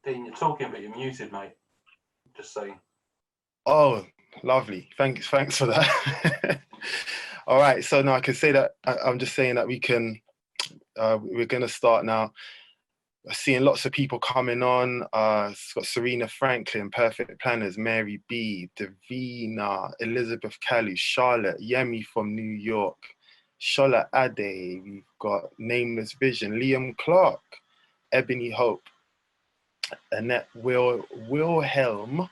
Dean, you're talking, but you're muted, mate. Just saying. Oh, lovely. Thanks for that. All right. So now I can say that I'm just saying that we're going to start now. Seeing lots of people coming on. It's got Serena Franklin, Perfect Planners, Mary B, Davina, Elizabeth Kalu, Charlotte, Yemi from New York, Shola Ade. We've got Nameless Vision, Liam Clark, Ebony Hope, Annette Wilhelm,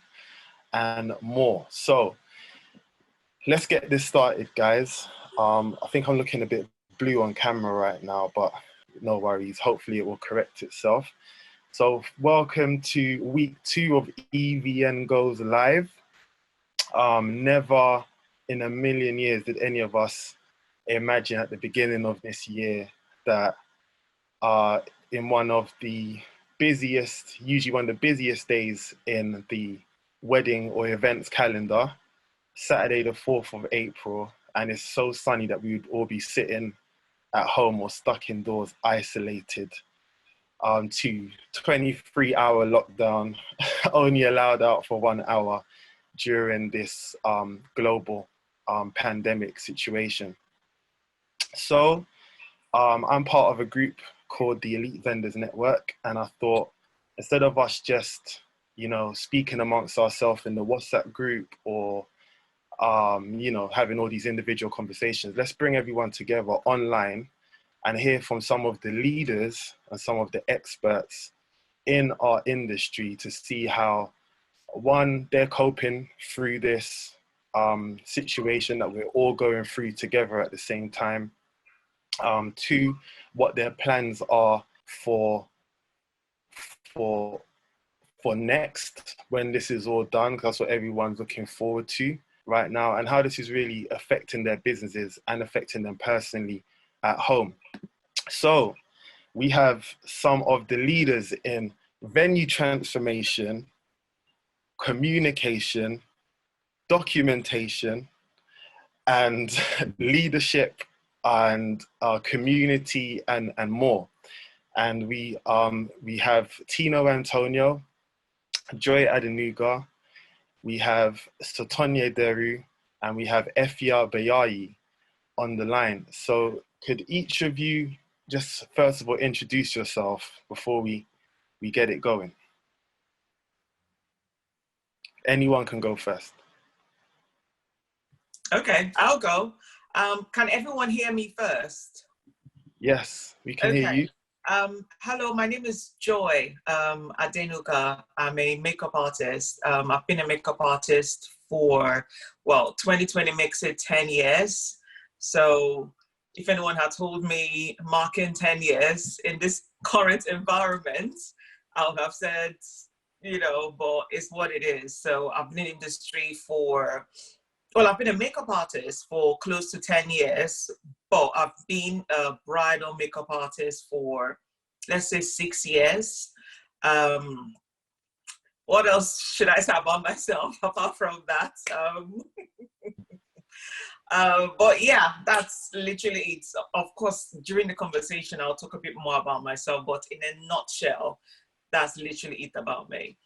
and more. So let's get this started, guys. I think I'm looking a bit blue on camera right now, but no worries. Hopefully it will correct itself. So welcome to week 2 of EVN Goes Live. Never in a million years did any of us imagine at the beginning of this year that in one of the busiest, usually one of the busiest days in the wedding or events calendar, Saturday the 4th of April, and it's so sunny that we would all be sitting at home or stuck indoors, isolated, to 23-hour lockdown, only allowed out for 1 hour during this global pandemic situation. So I'm part of a group called the Elite Vendors Network, and I thought instead of us just, speaking amongst ourselves in the WhatsApp group or having all these individual conversations, let's bring everyone together online and hear from some of the leaders and some of the experts in our industry to see how, one, they're coping through this situation that we're all going through together at the same time. 2, what their plans are for next when this is all done, because that's what everyone's looking forward to right now, and how this is really affecting their businesses and affecting them personally at home. So we have some of the leaders in venue transformation, communication, documentation, and leadership, and community, and more. And we have Tino Antoniou, Joy Adenuga, we have Sotonye Deru, and we have Afia Bayayi on the line. So could each of you just first of all introduce yourself before we get it going? Anyone can go first. Okay, I'll go. Can everyone hear me first? Yes, we can hear you. Hello, my name is Joy Adenuga. I'm a makeup artist. I've been a makeup artist for, 2020 makes it 10 years. So if anyone had told me marking 10 years in this current environment, I would have said, but it's what it is. So I've been in the industry for, I've been a makeup artist for close to 10 years, but I've been a bridal makeup artist for, let's say, 6 years. What else should I say about myself apart from that? But yeah, that's literally it. Of course, during the conversation, I'll talk a bit more about myself, but in a nutshell, that's literally it about me.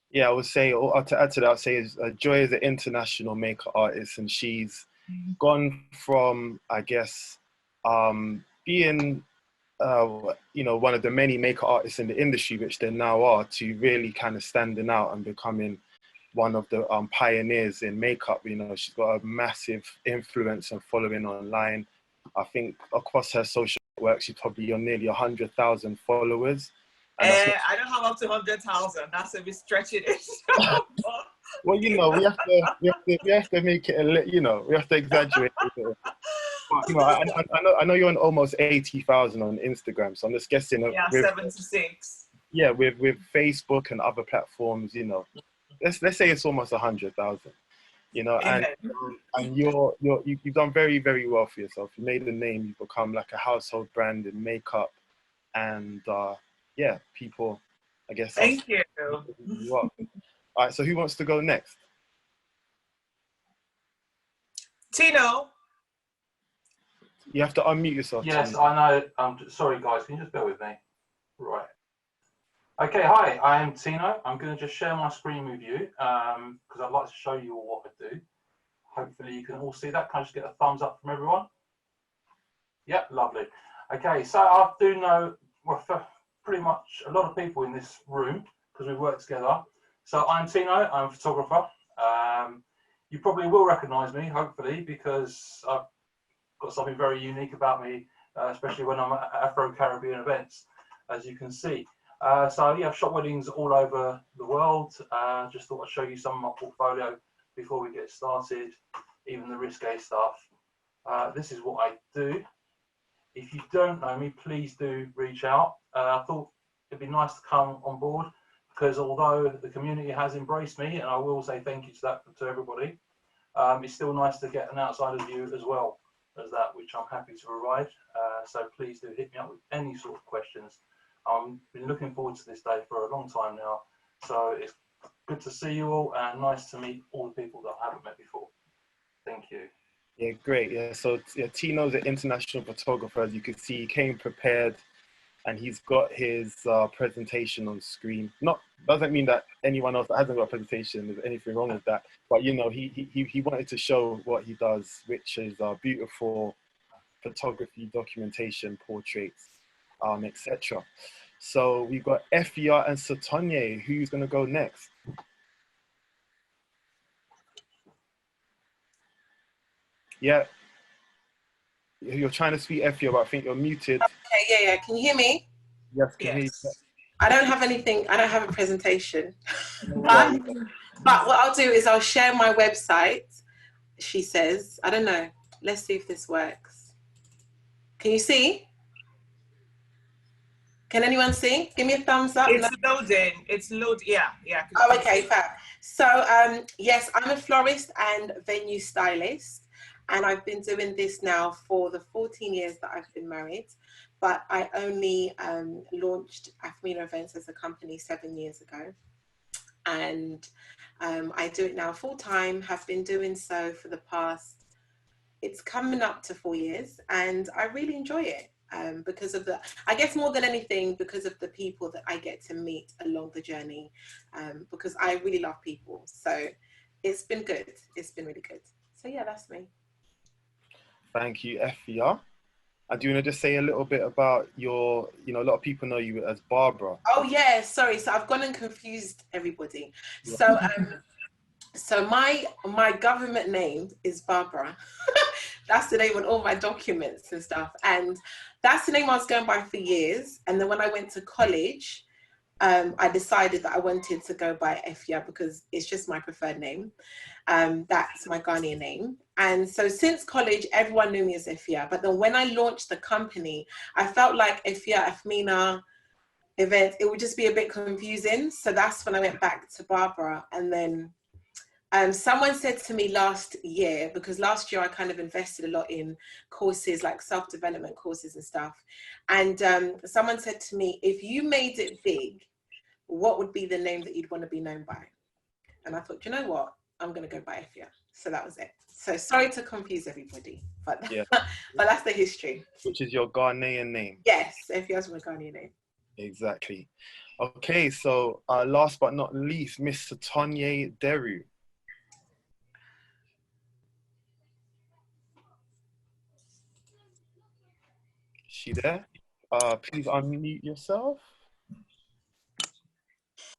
Yeah, I would say, or to add to that, I'd say Joy is an international makeup artist, and she's gone from, I guess, being, one of the many makeup artists in the industry, which there now are, to really kind of standing out and becoming one of the pioneers in makeup. She's got a massive influence and following online. I think across her social network, she's probably on nearly 100,000 followers. I don't have up to 100,000. That's a bit stretching it. Well, we have to make it we have to exaggerate a little. But, I know you're on almost 80,000 on Instagram, so I'm just guessing. Yeah, 76. Yeah, with Facebook and other platforms, let's say it's almost 100,000. And you've done very, very well for yourself. You made a name. You've become like a household brand in makeup, and people, I guess. Thank you. All right, so who wants to go next? Tino. You have to unmute yourself. Yes, Tino. I know. Sorry, guys. Can you just bear with me? Right. Okay, hi, I am Tino. I'm going to just share my screen with you because I'd like to show you all what I do. Hopefully you can all see that. Can I just get a thumbs up from everyone? Yep, lovely. Okay, so I do know for pretty much a lot of people in this room because we work together. So I'm Tino, I'm a photographer. You probably will recognise me, hopefully, because I've got something very unique about me, especially when I'm at Afro-Caribbean events, as you can see. So yeah, I've shot weddings all over the world. Just thought I'd show you some of my portfolio before we get started, even the risque stuff. This is what I do. If you don't know me, please do reach out. I thought it'd be nice to come on board because although the community has embraced me, and I will say thank you to that to everybody, it's still nice to get an outsider's view as well as that, which I'm happy to provide. So please do hit me up with any sort of questions. I've been looking forward to this day for a long time now. So it's good to see you all and nice to meet all the people that I haven't met before. Thank you. Yeah, great. Yeah, so yeah, Tino's an international photographer. As you can see, he came prepared, and he's got his presentation on screen. Doesn't mean that anyone else that hasn't got a presentation, there's anything wrong with that. But you know, he wanted to show what he does, which is beautiful photography, documentation, portraits, etc. So we've got Afia and Sotonye. Who's going to go next? Yeah, you're trying to speak Afia, but I think you're muted. Okay, yeah. Can you hear me? Yes, can hear you. I don't have anything. I don't have a presentation. but what I'll do is I'll share my website. She says, I don't know. Let's see if this works. Can you see? Can anyone see? Give me a thumbs up. It's loading. It's loading. Yeah. Oh, okay, fab. So, yes, I'm a florist and venue stylist, and I've been doing this now for the 14 years that I've been married. But I only launched Afmena events as a company 7 years ago, and I do it now full time. Have been doing so for the past. It's coming up to 4 years, and I really enjoy it. Because of I guess more than anything, because of the people that I get to meet along the journey, because I really love people. So it's been good. It's been really good. So yeah, that's me. Thank you, Afia. And do you want to just say a little bit about your, a lot of people know you as Barbara. Oh yeah, sorry. So I've gone and confused everybody. So so my government name is Barbara. That's the name on all my documents and stuff. And that's the name I was going by for years. And then when I went to college, I decided that I wanted to go by Afia because it's just my preferred name. That's my Ghanaian name. And so since college, everyone knew me as Afia. But then when I launched the company, I felt like Afia, Afmena event, it would just be a bit confusing. So that's when I went back to Barbara. And then someone said to me last year, because last year I kind of invested a lot in courses like self-development courses and stuff. And someone said to me, if you made it big, what would be the name that you'd want to be known by? And I thought, you know what? I'm going to go by Afia. So that was it. So sorry to confuse everybody, but, yeah. but that's the history. Which is your Ghanaian name. Yes, Afia's my Ghanaian name. Exactly. Okay, so last but not least, Miss Sotonye Deru. She there? Please unmute yourself.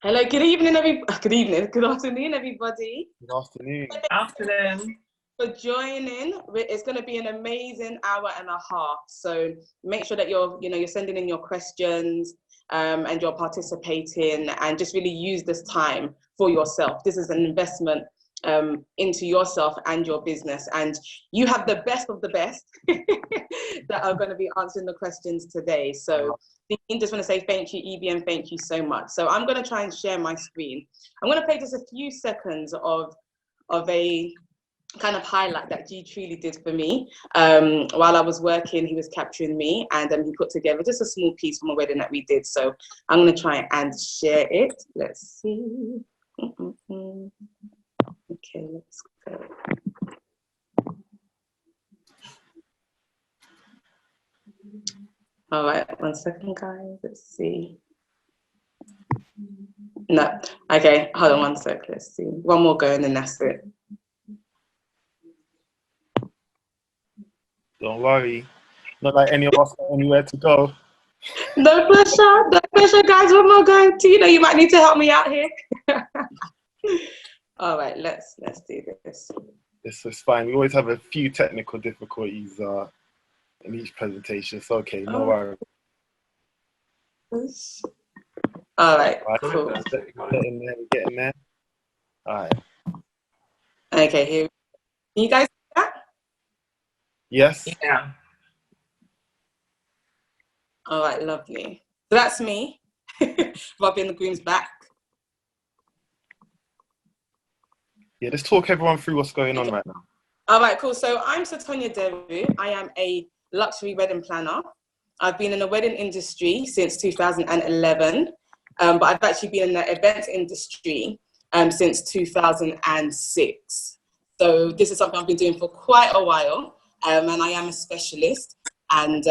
Hello, good evening, good afternoon, everybody. Good afternoon. Afternoon. For joining. It's going to be an amazing hour and a half. So make sure that you're sending in your questions and you're participating, and just really use this time for yourself. This is an investment into yourself and your business, and you have the best of the best that are going to be answering the questions today. So I just want to say thank you, EVN, thank you so much. So I'm going to try and share my screen. I'm going to play just a few seconds of a kind of highlight that G truly did for me. While I was working, he was capturing me, and he put together just a small piece from a wedding that we did. So I'm going to try and share it. Let's see. Okay, let's go. All right, 1 second, guys. Let's see. No. Okay, hold on one sec. Let's see. One more go and then that's it. Don't worry. Not like any of us got anywhere to go. No pressure, guys. One more go. Tino, you might need to help me out here. All right, let's do this. This is fine. We always have a few technical difficulties in each presentation. It's okay, no worries. All right, cool. Getting there. All right. Okay, here. Can you guys see that? Yes. Yeah. All right, lovely. So that's me, rubbing the groom's back. Yeah, let's talk everyone through what's going on right now. All right, cool. So I'm Sotonye Deru. I am a luxury wedding planner. I've been in the wedding industry since 2011, but I've actually been in the event industry since 2006. So this is something I've been doing for quite a while, and I am a specialist. And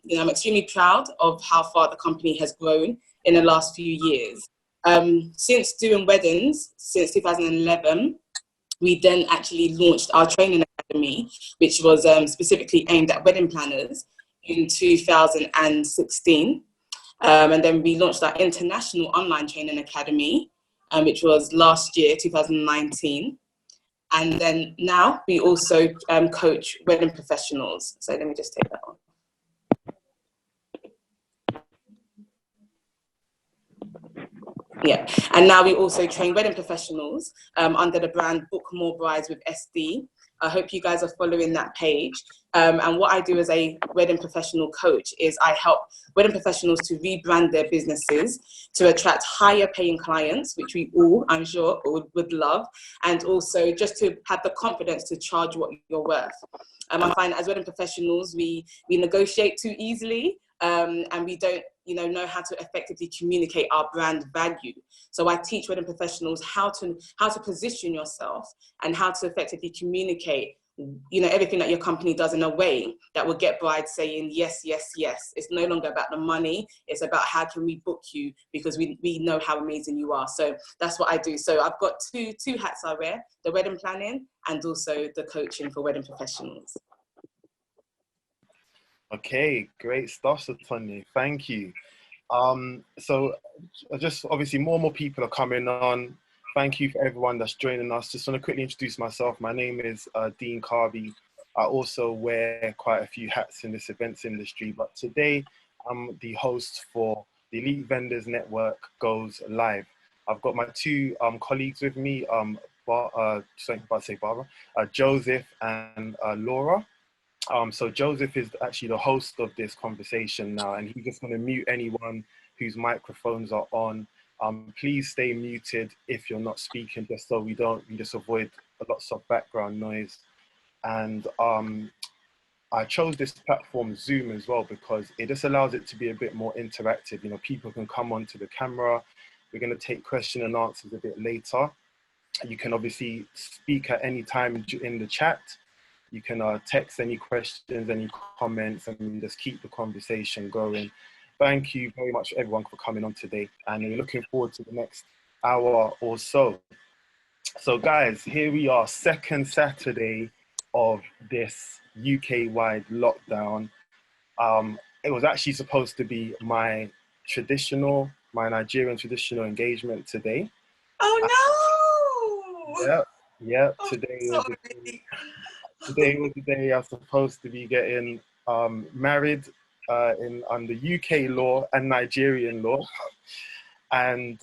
you know, I'm extremely proud of how far the company has grown in the last few years. Since doing weddings since 2011, we then actually launched our training academy, which was specifically aimed at wedding planners in 2016. And then we launched our international online training academy, which was last year, 2019. And then now we also coach wedding professionals. So let me just take that on. Yeah, and now we also train wedding professionals under the brand Book More Brides with SD. I hope you guys are following that page. And what I do as a wedding professional coach is I help wedding professionals to rebrand their businesses to attract higher paying clients, which we all, I'm sure, would love, and also just to have the confidence to charge what you're worth. I find as wedding professionals, we negotiate too easily, and we don't know how to effectively communicate our brand value. So I teach wedding professionals how to position yourself and how to effectively communicate everything that your company does in a way that will get brides saying yes, yes, yes. It's no longer about the money. It's about how can we book you because we know how amazing you are. So that's what I do. So I've got two hats I wear, the wedding planning and also the coaching for wedding professionals. Okay, great stuff, Sotonye. Thank you. So just obviously more and more people are coming on. Thank you for everyone that's joining us. Just want to quickly introduce myself. My name is Dean Carby. I also wear quite a few hats in this events industry, but today I'm the host for the Elite Vendors Network Goes Live. I've got my two colleagues with me, Joseph and Laura. So Joseph is actually the host of this conversation now, and he's just going to mute anyone whose microphones are on. Please stay muted if you're not speaking, just so we just avoid lots of background noise. And I chose this platform Zoom as well because it just allows it to be a bit more interactive. People can come onto the camera. We're going to take question and answers a bit later. You can obviously speak at any time in the chat. You can text any questions, any comments, and just keep the conversation going. Thank you very much, everyone, for coming on today. And we're looking forward to the next hour or so. So, guys, here we are, second Saturday of this UK-wide lockdown. It was actually supposed to be my Nigerian traditional engagement today. Oh, no! Yep. Today was the day I was supposed to be getting married under UK law and Nigerian law, and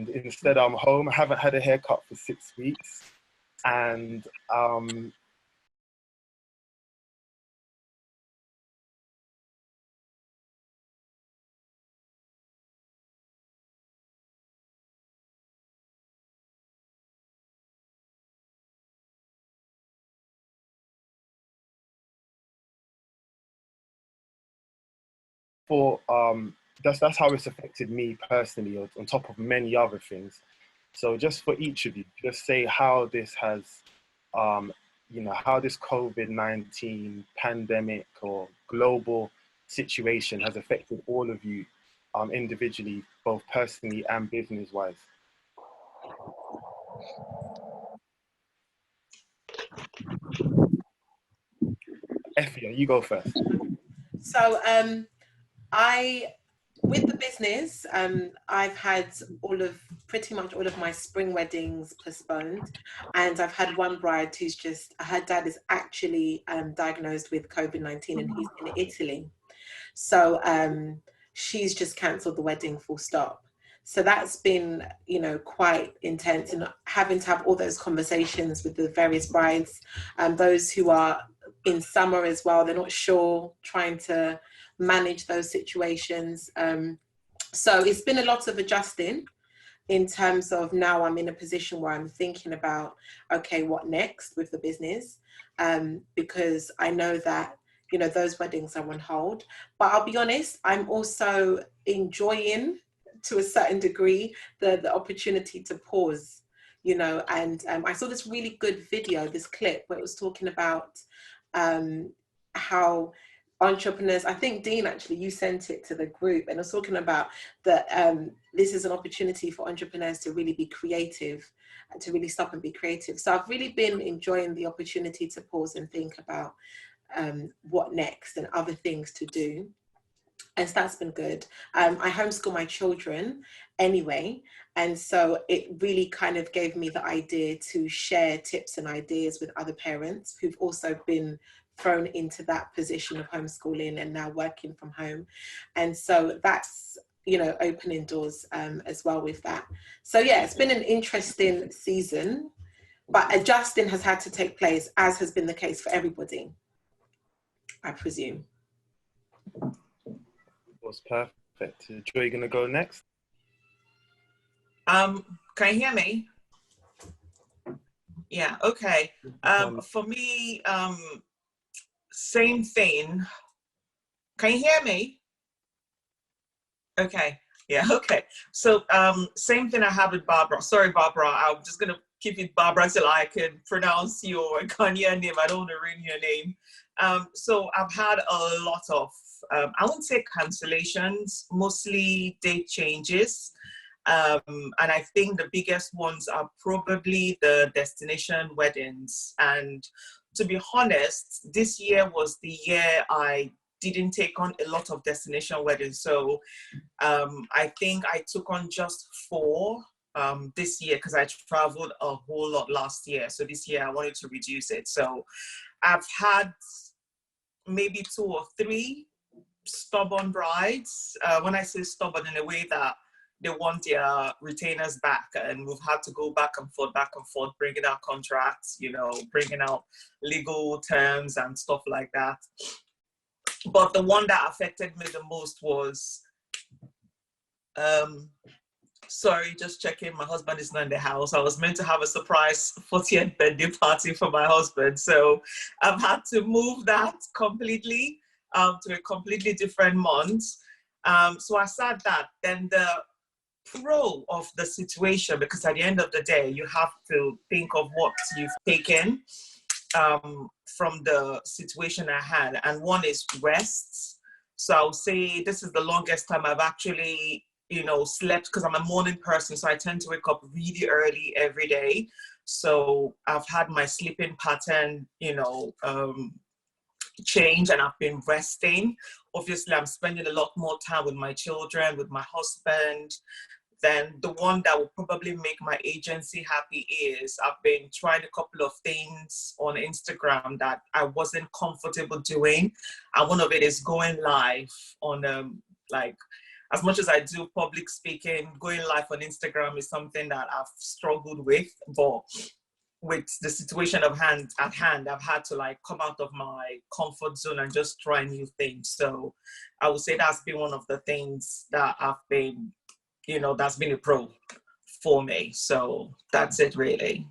instead I'm home. I haven't had a haircut for 6 weeks, and that's how it's affected me personally, on top of many other things. So just for each of you, just say how this has, how this COVID-19 pandemic or global situation has affected all of you individually, both personally and business-wise? Afia, you go first. So with the business, I've had pretty much all of my spring weddings postponed, and I've had one bride who's her dad is actually diagnosed with COVID-19 and he's in Italy. So she's just cancelled the wedding, full stop. So that's been, quite intense, and having to have all those conversations with the various brides and those who are in summer as well. They're not sure, trying to manage those situations. So it's been a lot of adjusting in terms of now I'm in a position where I'm thinking about, okay, what next with the business? Because I know that, those weddings are on hold. But I'll be honest, I'm also enjoying, to a certain degree, the opportunity to pause, and I saw this really good video, this clip, where it was talking about how entrepreneurs, I think Dean, actually, you sent it to the group, and I was talking about that this is an opportunity for entrepreneurs to really be creative, and to really stop and be creative. So I've really been enjoying the opportunity to pause and think about what next and other things to do. And so that's been good. I homeschool my children anyway, and so it really kind of gave me the idea to share tips and ideas with other parents who've also been thrown into that position of homeschooling and now working from home. And so that's, opening doors as well with that. So yeah, it's been an interesting season, but adjusting has had to take place, as has been the case for everybody, I presume. Was perfect. Joy, you gonna go next? Can you hear me? Yeah, okay. For me, same thing. Can you hear me? Okay, yeah, okay. So same thing I have with Barbara. Sorry, Barbara, I'm just gonna keep it Barbara till I can pronounce your Ghanaian name. I don't want to ruin your name. So I've had a lot of, I wouldn't say cancellations, mostly date changes. And I think the biggest ones are probably the destination weddings. And to be honest, this year was the year I didn't take on a lot of destination weddings. So I think I took on just 4 this year because I traveled a whole lot last year. So this year I wanted to reduce it. So I've had maybe 2 or 3 stubborn brides. When I say stubborn, in a way that they want their retainers back, and we've had to go back and forth, bringing out contracts, bringing out legal terms and stuff like that. But the one that affected me the most was, sorry, just checking, my husband is not in the house. I was meant to have a surprise 40th birthday party for my husband. So I've had to move that completely to a completely different month. So I said that. Then the pro of the situation, because at the end of the day, you have to think of what you've taken from the situation I had. And one is rest. So I'll say this is the longest time I've actually, slept, because I'm a morning person. So I tend to wake up really early every day. So I've had my sleeping pattern, change, and I've been resting. Obviously, I'm spending a lot more time with my children, with my husband. Then the one that will probably make my agency happy is I've been trying a couple of things on Instagram that I wasn't comfortable doing. And one of it is going live on, as much as I do public speaking, going live on Instagram is something that I've struggled with. But with the situation at hand, I've had to come out of my comfort zone and just try new things. So I would say that's been one of the things that I've been, that's been a pro for me. So that's it, really.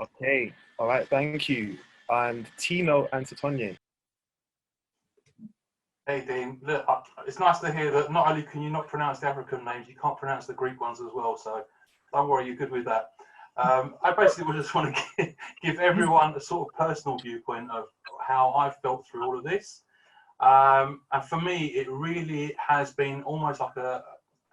Okay, all right, thank you. And Tino and Sotonye. Hey Dean, look, it's nice to hear that not only can you not pronounce the African names, you can't pronounce the Greek ones as well. So don't worry, you're good with that. I basically just want to give everyone a sort of personal viewpoint of how I felt through all of this. And for me, it really has been almost like a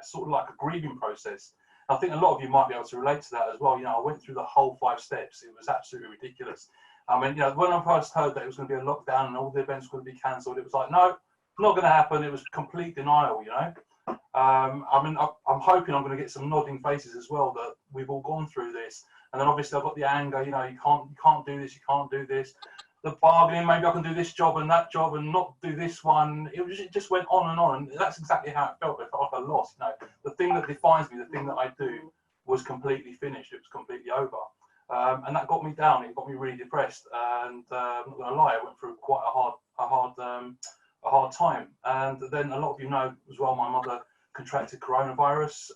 sort of like a grieving process. I think a lot of you might be able to relate to that as well. You know, I went through the whole 5 steps. It was absolutely ridiculous. I mean, you know, when I first heard that it was going to be a lockdown and all the events were going to be cancelled, it was like, no, not going to happen. It was complete denial, you know. I mean, I'm hoping I'm going to get some nodding faces as well that we've all gone through this. And then obviously I've got the anger, you know, you can't do this, you can't do this. The bargaining, maybe I can do this job and that job and not do this one. It just went on, and that's exactly how it felt. It felt like I lost. You know, the thing that defines me, the thing that I do, was completely finished. It was completely over, and that got me down. It got me really depressed. And I'm not gonna lie, I went through quite a hard time. And then a lot of you know as well, my mother contracted coronavirus,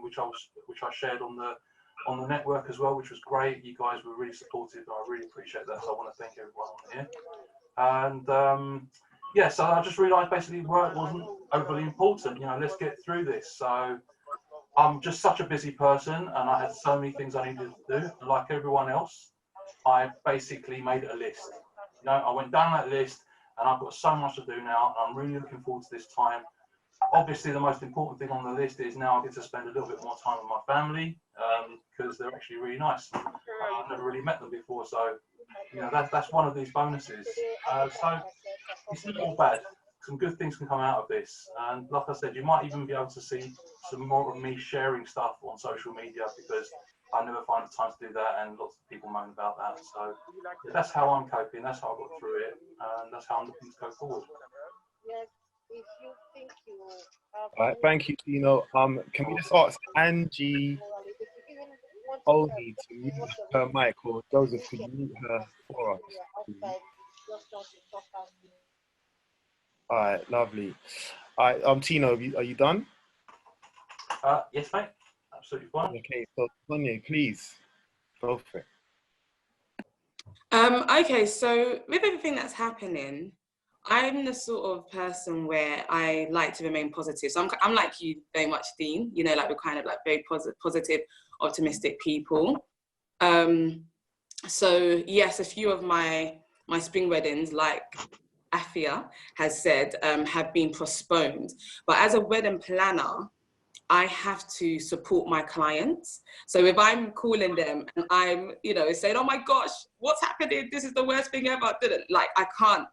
which I shared on the network as well, which was great. You guys were really supportive. I really appreciate that. So I want to thank everyone on here. And yeah, so I just realised basically work wasn't overly important. You know, let's get through this. So I'm just such a busy person, and I had so many things I needed to do. And like everyone else, I basically made a list. You know, I went down that list, and I've got so much to do now. And I'm really looking forward to this time. Obviously, the most important thing on the list is now I get to spend a little bit more time with my family, because they're actually really nice. I've never really met them before, so you know that's one of these bonuses. So it's not all bad. Some good things can come out of this, and like I said, you might even be able to see some more of me sharing stuff on social media, because I never find the time to do that, and lots of people moan about that. So yeah, that's how I'm coping. That's how I got through it, and that's how I'm looking to go forward. All right, thank you, Tino. Can we just ask Angie Olney to mute her mic, or Joseph, could you mute her for us, please? All right, lovely. All right, Tino, are you done? Yes, mate. Absolutely fine. Okay, so Sotonye, please go for it. Okay, so with everything that's happening, I'm the sort of person where I like to remain positive. So I'm like you very much, Dean. You know, like we're kind of like very positive, optimistic people. So yes, a few of my spring weddings, like Afia has said, have been postponed. But as a wedding planner, I have to support my clients. So if I'm calling them and I'm, you know, saying, oh my gosh, what's happening? This is the worst thing ever. Like, I can't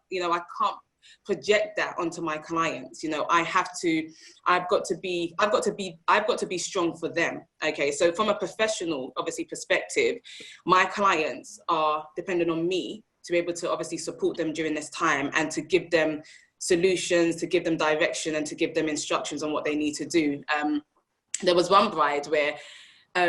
project that onto my clients. You know, I've got to be strong for them. Okay. So from a professional, obviously, perspective, my clients are dependent on me to be able to obviously support them during this time and to give them solutions, to give them direction, and to give them instructions on what they need to do. There was one bride where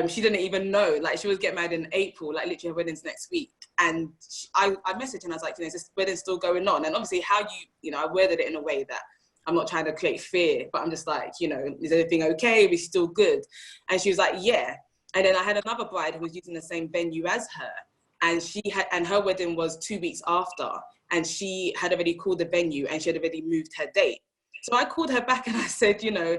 she didn't even know, like she was getting married in April, like literally her wedding's next week. And I messaged her and I was like, you know, is this wedding still going on? And obviously how I worded it in a way that I'm not trying to create fear, but I'm just like, you know, is everything okay? Are we still good? And she was like, yeah. And then I had another bride who was using the same venue as her. And her wedding was 2 weeks after, and she had already called the venue and she had already moved her date. So I called her back and I said, you know,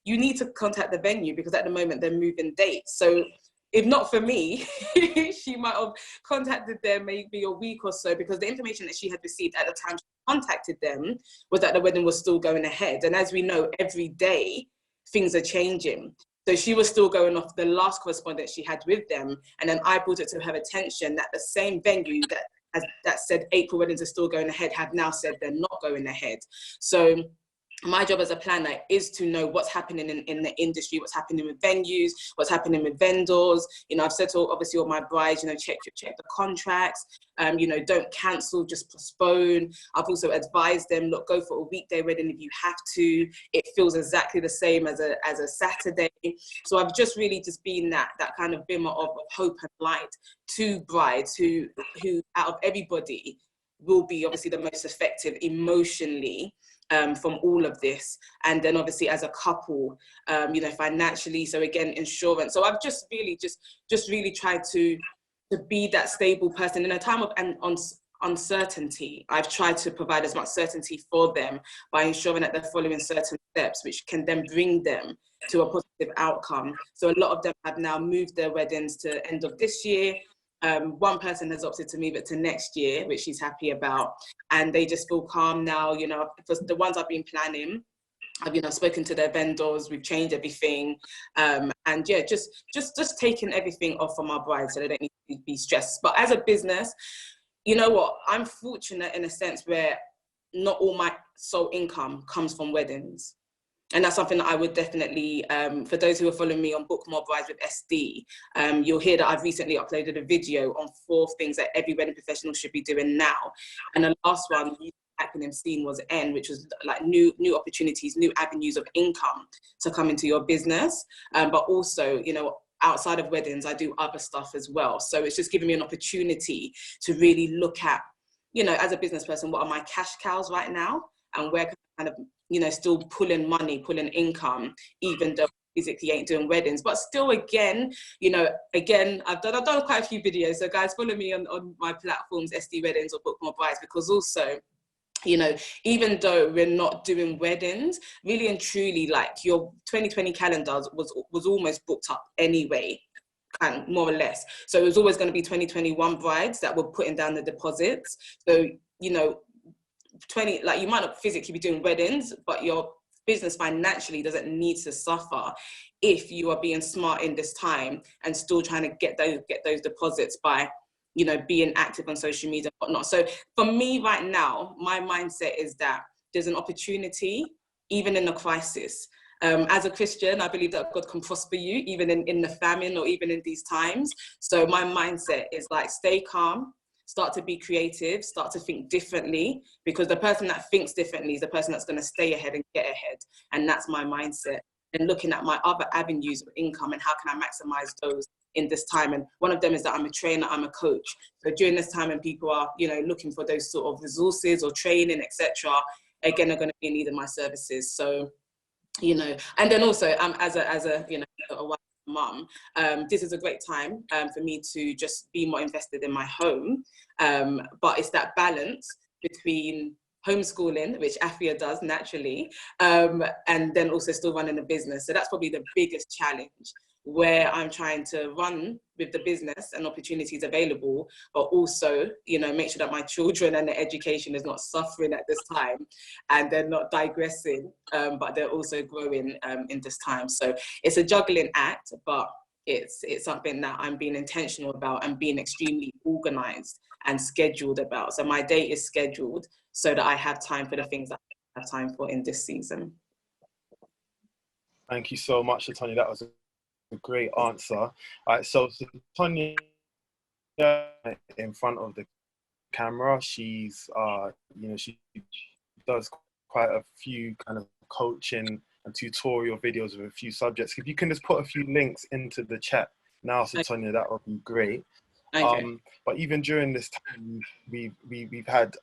you need to contact the venue because at the moment they're moving dates. So if not for me, she might have contacted them maybe a week or so, because the information that she had received at the time she contacted them was that the wedding was still going ahead. And as we know, every day things are changing. So she was still going off the last correspondence she had with them. And then I brought it to her attention that the same venue that said April weddings are still going ahead have now said they're not going ahead. So my job as a planner is to know what's happening in the industry, what's happening with venues, what's happening with vendors. You know, I've said to obviously all my brides, you know, check the contracts, you know, don't cancel, just postpone. I've also advised them, look, go for a weekday wedding if you have to. It feels exactly the same as a Saturday. So I've just really just been that kind of bimmer of hope and light to brides who out of everybody will be obviously the most effective emotionally from all of this. And then obviously as a couple, you know, financially, so again, insurance. So I've just really tried to be that stable person in a time of uncertainty, I've tried to provide as much certainty for them by ensuring that they're following certain steps, which can then bring them to a positive outcome. So a lot of them have now moved their weddings to end of this year. One person has opted to move it to next year, which she's happy about, and they just feel calm now. You know, for the ones I've been planning, I've spoken to their vendors, we've changed everything, and yeah, just taking everything off from our brides so they don't need to be stressed. But as a business, you know what, I'm fortunate in a sense where not all my sole income comes from weddings. And that's something that I would definitely, for those who are following me on Book More Brides with SD, you'll hear that I've recently uploaded a video on 4 things that every wedding professional should be doing now. And the last one, the acronym seen, was N, which was like new opportunities, new avenues of income to come into your business. But also, you know, outside of weddings, I do other stuff as well. So it's just giving me an opportunity to really look at, you know, as a business person, what are my cash cows right now, and where can I kind of, you know, still pulling money, pulling income, even though physically ain't doing weddings. But still, again, you know, I've done quite a few videos. So guys, follow me on my platforms, SD Weddings or Book More Brides, because also, you know, even though we're not doing weddings, really and truly, like, your 2020 calendars was almost booked up anyway, kind of more or less. So it was always going to be 2021 brides that were putting down the deposits. So, you know, you might not physically be doing weddings, but your business financially doesn't need to suffer if you are being smart in this time and still trying to get those deposits by, you know, being active on social media and whatnot. So for me right now, my mindset is that there's an opportunity, even in a crisis. As a Christian, I believe that God can prosper you, even in the famine or even in these times. So my mindset is like, stay calm, start to be creative, start to think differently, because the person that thinks differently is the person that's going to stay ahead and get ahead. And that's my mindset. And looking at my other avenues of income and how can I maximize those in this time. And one of them is that I'm a trainer, I'm a coach. So during this time when people are, you know, looking for those sort of resources or training, etc., again, are going to be in need of my services. So, you know, and then also as a you know, a wife, mum, this is a great time for me to just be more invested in my home. But it's that balance between homeschooling, which Afia does naturally, and then also still running a business. So that's probably the biggest challenge, where I'm trying to run with the business and opportunities available, but also, you know, make sure that my children and their education is not suffering at this time, and they're not digressing, but they're also growing in this time. So it's a juggling act, but it's something that I'm being intentional about and being extremely organized and scheduled about. So my day is scheduled so that I have time for the things that I have time for in this season. Thank you so much, Sotonye. That was a great answer. All right, so Sotonye, in front of the camera, she's you know, she does quite a few kind of coaching and tutorial videos with a few subjects. If you can just put a few links into the chat now, Sotonye, that would be great. Okay. But even during this time, we've had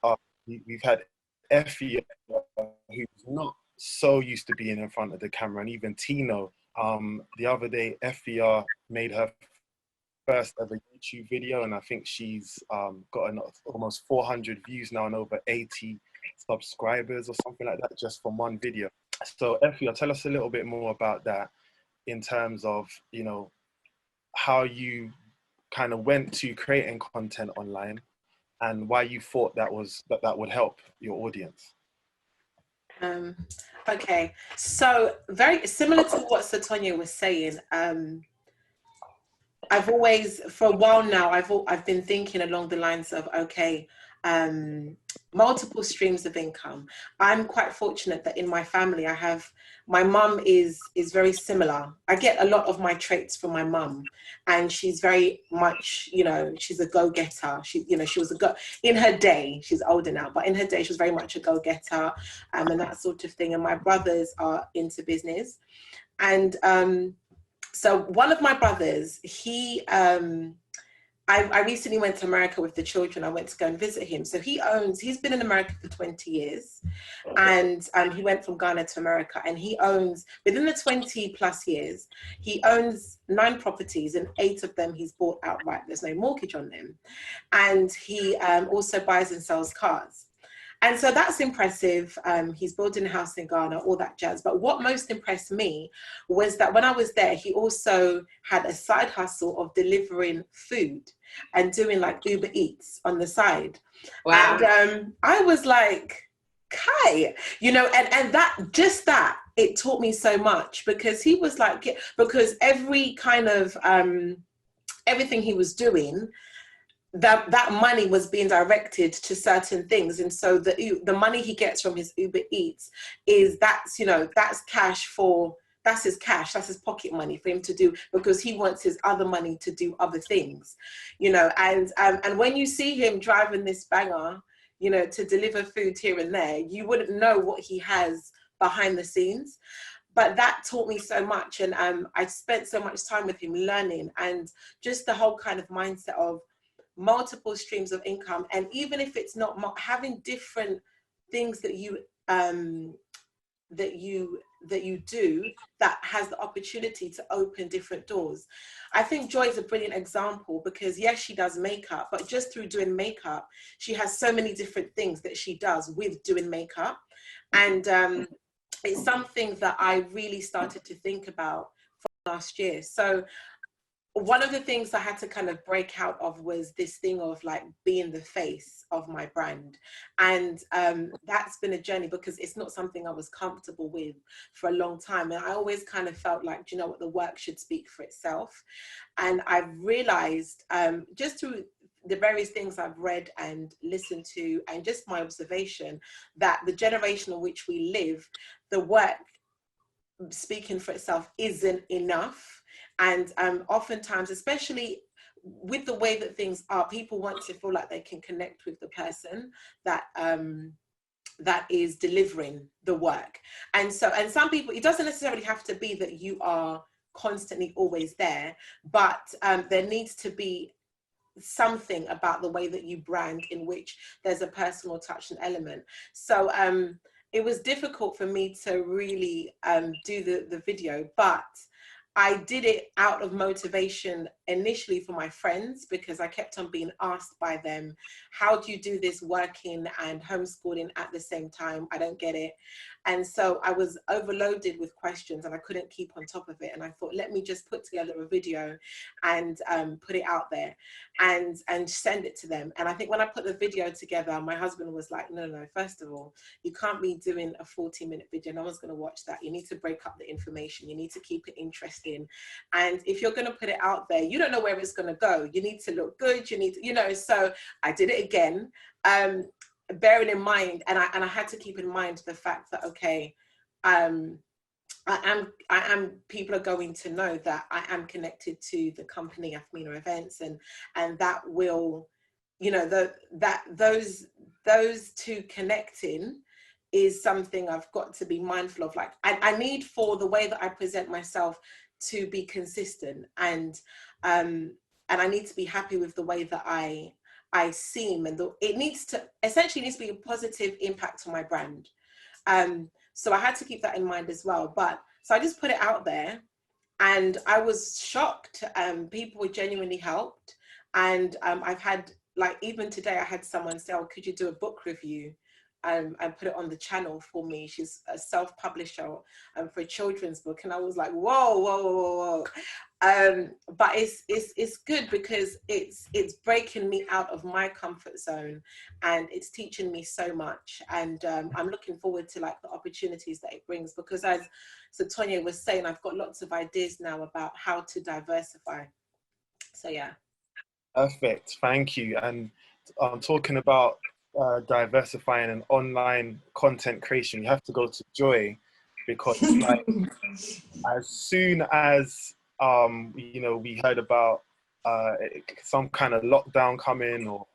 Afia, who's not so used to being in front of the camera, and even Tino. The other day, Afia made her first ever YouTube video, and I think she's got almost 400 views now and over 80 subscribers or something like that, just from one video. So Afia, tell us a little bit more about that in terms of, you know, how you kind of went to creating content online and why you thought that would help your audience. Okay, so very similar to what Sotonye was saying. I've always, for a while now, I've been thinking along the lines of, okay, multiple streams of income. I'm quite fortunate that in my family, my mum is very similar. I get a lot of my traits from my mum, and she's very much, you know, she's a go-getter. She was in her day, she's older now, but in her day, she was very much a go-getter, and that sort of thing. And my brothers are into business. And so one of my brothers, he I recently went to America with the children. I went to go and visit him. So he's been in America for 20 years. And he went from Ghana to America, and he owns, within the 20 plus years, he owns 9 properties, and 8 of them he's bought outright. There's no mortgage on them. And he also buys and sells cars. And so that's impressive. He's building a house in Ghana, all that jazz. But what most impressed me was that when I was there, he also had a side hustle of delivering food and doing like Uber Eats on the side. Wow. And I was like, Kai, you know, and that, just that, it taught me so much, because he was like, because every kind of, everything he was doing, that money was being directed to certain things. And so the money he gets from his Uber Eats that's cash that's his cash, that's his pocket money for him to do, because he wants his other money to do other things, you know. And when you see him driving this banger, you know, to deliver food here and there, you wouldn't know what he has behind the scenes. But that taught me so much. And I spent so much time with him learning, and just the whole kind of mindset of multiple streams of income. And even if it's not having different things that you do that has the opportunity to open different doors. I think Joy is a brilliant example, because yes, she does makeup, but just through doing makeup, she has so many different things that she does with doing makeup. And it's something that I really started to think about from last year. So one of the things I had to kind of break out of was this thing of like being the face of my brand. And that's been a journey, because it's not something I was comfortable with for a long time. And I always kind of felt like, do you know what, the work should speak for itself. And I've realized just through the various things I've read and listened to, and just my observation, that the generation in which we live, the work speaking for itself isn't enough. And oftentimes, especially with the way that things are, people want to feel like they can connect with the person that that is delivering the work. And so, and some people, it doesn't necessarily have to be that you are constantly always there, but there needs to be something about the way that you brand in which there's a personal touch and element. So it was difficult for me to really do the video, but I did it out of motivation initially for my friends, because I kept on being asked by them, how do you do this working and homeschooling at the same time? I don't get it. And so I was overloaded with questions, and I couldn't keep on top of it. And I thought, let me just put together a video and put it out there and send it to them. And I think when I put the video together, my husband was like, no, first of all, you can't be doing a 40-minute video. No one's going to watch that. You need to break up the information. You need to keep it interesting. And if you're going to put it out there, you don't know where it's going to go. You need to look good. You need to, you know. So I did it again. Bearing in mind, and I had to keep in mind the fact that, okay, I am, people are going to know that I am connected to the company Afmena events, and that will, you know, those two connecting is something I've got to be mindful of. Like I need for the way that I present myself to be consistent, and I need to be happy with the way that I seem, and it needs to essentially be a positive impact on my brand. So I had to keep that in mind as well. But so I just put it out there, and I was shocked. People were genuinely helped, and I've had, like, even today I had someone say, oh, could you do a book review and put it on the channel for me? She's a self-publisher for a children's book, and I was like, whoa. But it's good, because it's breaking me out of my comfort zone, and it's teaching me so much. And I'm looking forward to like the opportunities that it brings, because as Sotonye was saying, I've got lots of ideas now about how to diversify. So yeah. Perfect, thank you. And talking about diversifying and online content creation, you have to go to Joy, because like as soon as you know, we heard about some kind of lockdown coming, or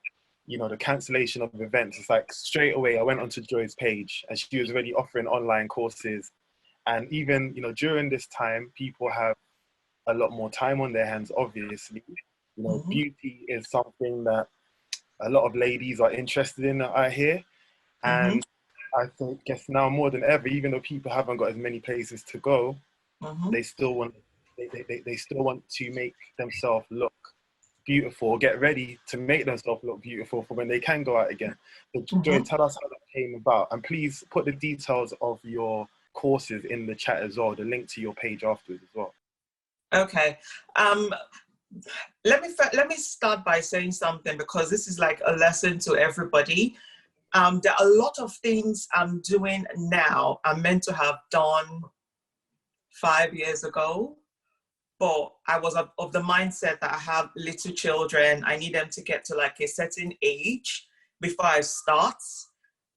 you know, the cancellation of events, it's like straight away I went onto Joy's page, and she was already offering online courses. And even, you know, during this time, people have a lot more time on their hands, obviously, You know, beauty is something that a lot of ladies are interested in, I hear. And I think, guess now more than ever, even though people haven't got as many places to go, they still want they still want to make themselves look beautiful, get ready to make themselves look beautiful for when they can go out again. So Joy, tell us how that came about, and please put the details of your courses in the chat as well, the link to your page afterwards as well. Okay. Let me start by saying something, because this is like a lesson to everybody. There are a lot of things I'm doing now I'm meant to have done 5 years ago, but I was of the mindset that I have little children. I need them to get to like a certain age before I start.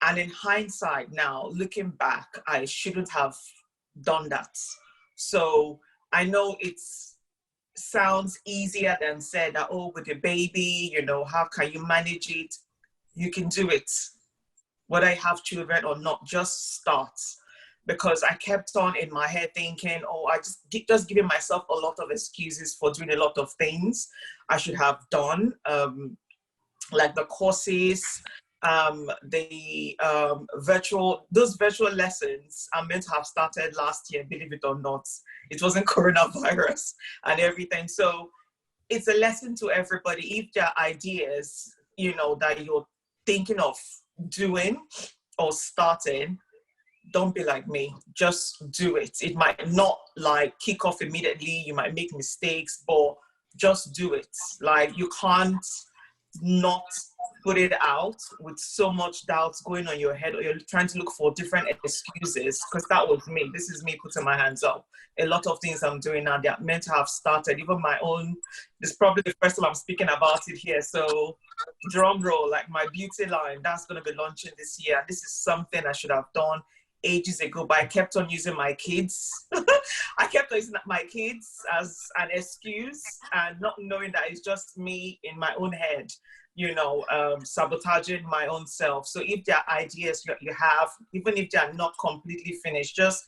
And in hindsight now, looking back, I shouldn't have done that. So I know it sounds easier than said that, oh, with a baby, you know, how can you manage it? You can do it. Whether I have children or not, just start. Because I kept on in my head thinking, oh, I just giving myself a lot of excuses for doing a lot of things I should have done, like the courses, those virtual lessons I'm meant to have started last year, believe it or not. It wasn't coronavirus and everything. So it's a lesson to everybody. If there are ideas, you know, that you're thinking of doing or starting, don't be like me, just do it. It might not like kick off immediately, you might make mistakes, but just do it. Like, you can't not put it out with so much doubts going on your head, or you're trying to look for different excuses, because that was me. This is me putting my hands up. A lot of things I'm doing now, they're meant to have started. Even my own, this is probably the first time I'm speaking about it here, so drum roll, like my beauty line, that's going to be launching this year. This is something I should have done ages ago, but I kept on using my kids. I kept on using my kids as an excuse, and not knowing that it's just me in my own head, you know, sabotaging my own self. So if there are ideas you have, even if they are not completely finished, just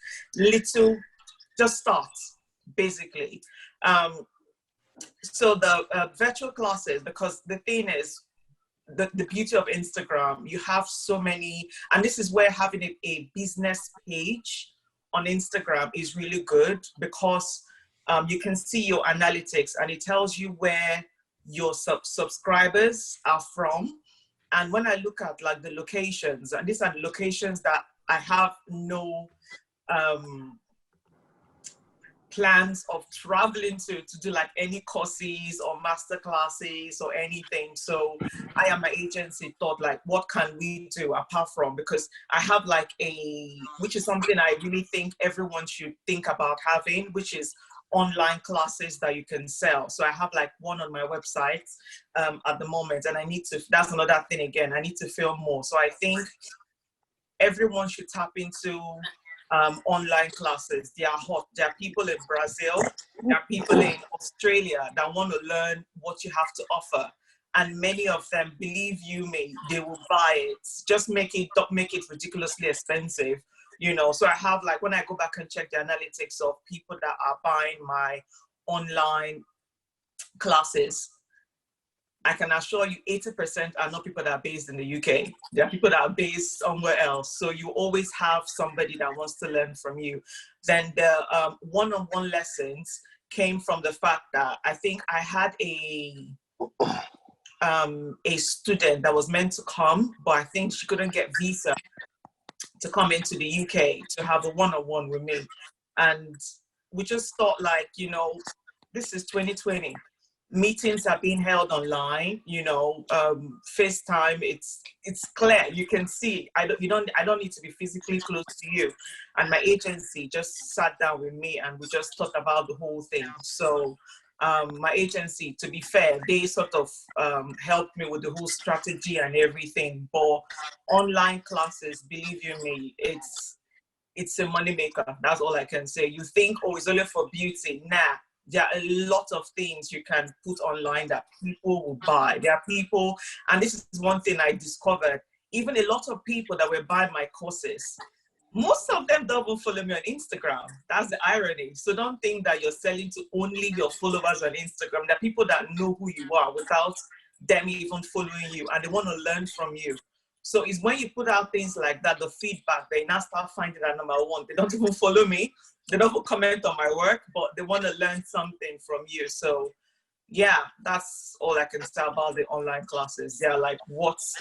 start, basically. So the virtual classes, because the thing is, the beauty of Instagram, you have so many, and this is where having a business page on Instagram is really good, because you can see your analytics, and it tells you where your subscribers are from. And when I look at like the locations, and these are the locations that I have no plans of traveling to do like any courses or master classes or anything. So I and my agency thought, like, what can we do apart from, because I have like which is something I really think everyone should think about having, which is online classes that you can sell. So I have like one on my website at the moment, and that's another thing again, I need to film more. So I think everyone should tap into online classes. They are hot. There are people in Brazil, there are people in Australia that want to learn what you have to offer. And many of them, believe you me, they will buy it. Just don't make it ridiculously expensive, you know. So I have, like, when I go back and check the analytics of people that are buying my online classes, I can assure you 80% are not people that are based in the UK. There are people that are based somewhere else. So you always have somebody that wants to learn from you. Then the one-on-one lessons came from the fact that I think I had a student that was meant to come, but I think she couldn't get visa to come into the UK to have a one-on-one with me. And we just thought, like, you know, this is 2020. Meetings are being held online, you know, FaceTime, it's clear, you can see. I don't need to be physically close to you. And my agency just sat down with me and we just talked about the whole thing. So my agency, to be fair, they sort of helped me with the whole strategy and everything. But online classes, believe you me, it's a moneymaker. That's all I can say. You think, oh, it's only for beauty. Nah. There are a lot of things you can put online that people will buy. There are people, and this is one thing I discovered, even a lot of people that were buying my courses, Most of them don't even follow me on Instagram. That's the irony. So don't think that you're selling to only your followers on Instagram. There are people that know who you are without them even following you, and they want to learn from you. So it's when you put out things like that, the feedback, they now start finding that number one. They don't even follow me. They don't even comment on my work, but they want to learn something from you. So yeah, that's all I can say about the online classes. They're like what's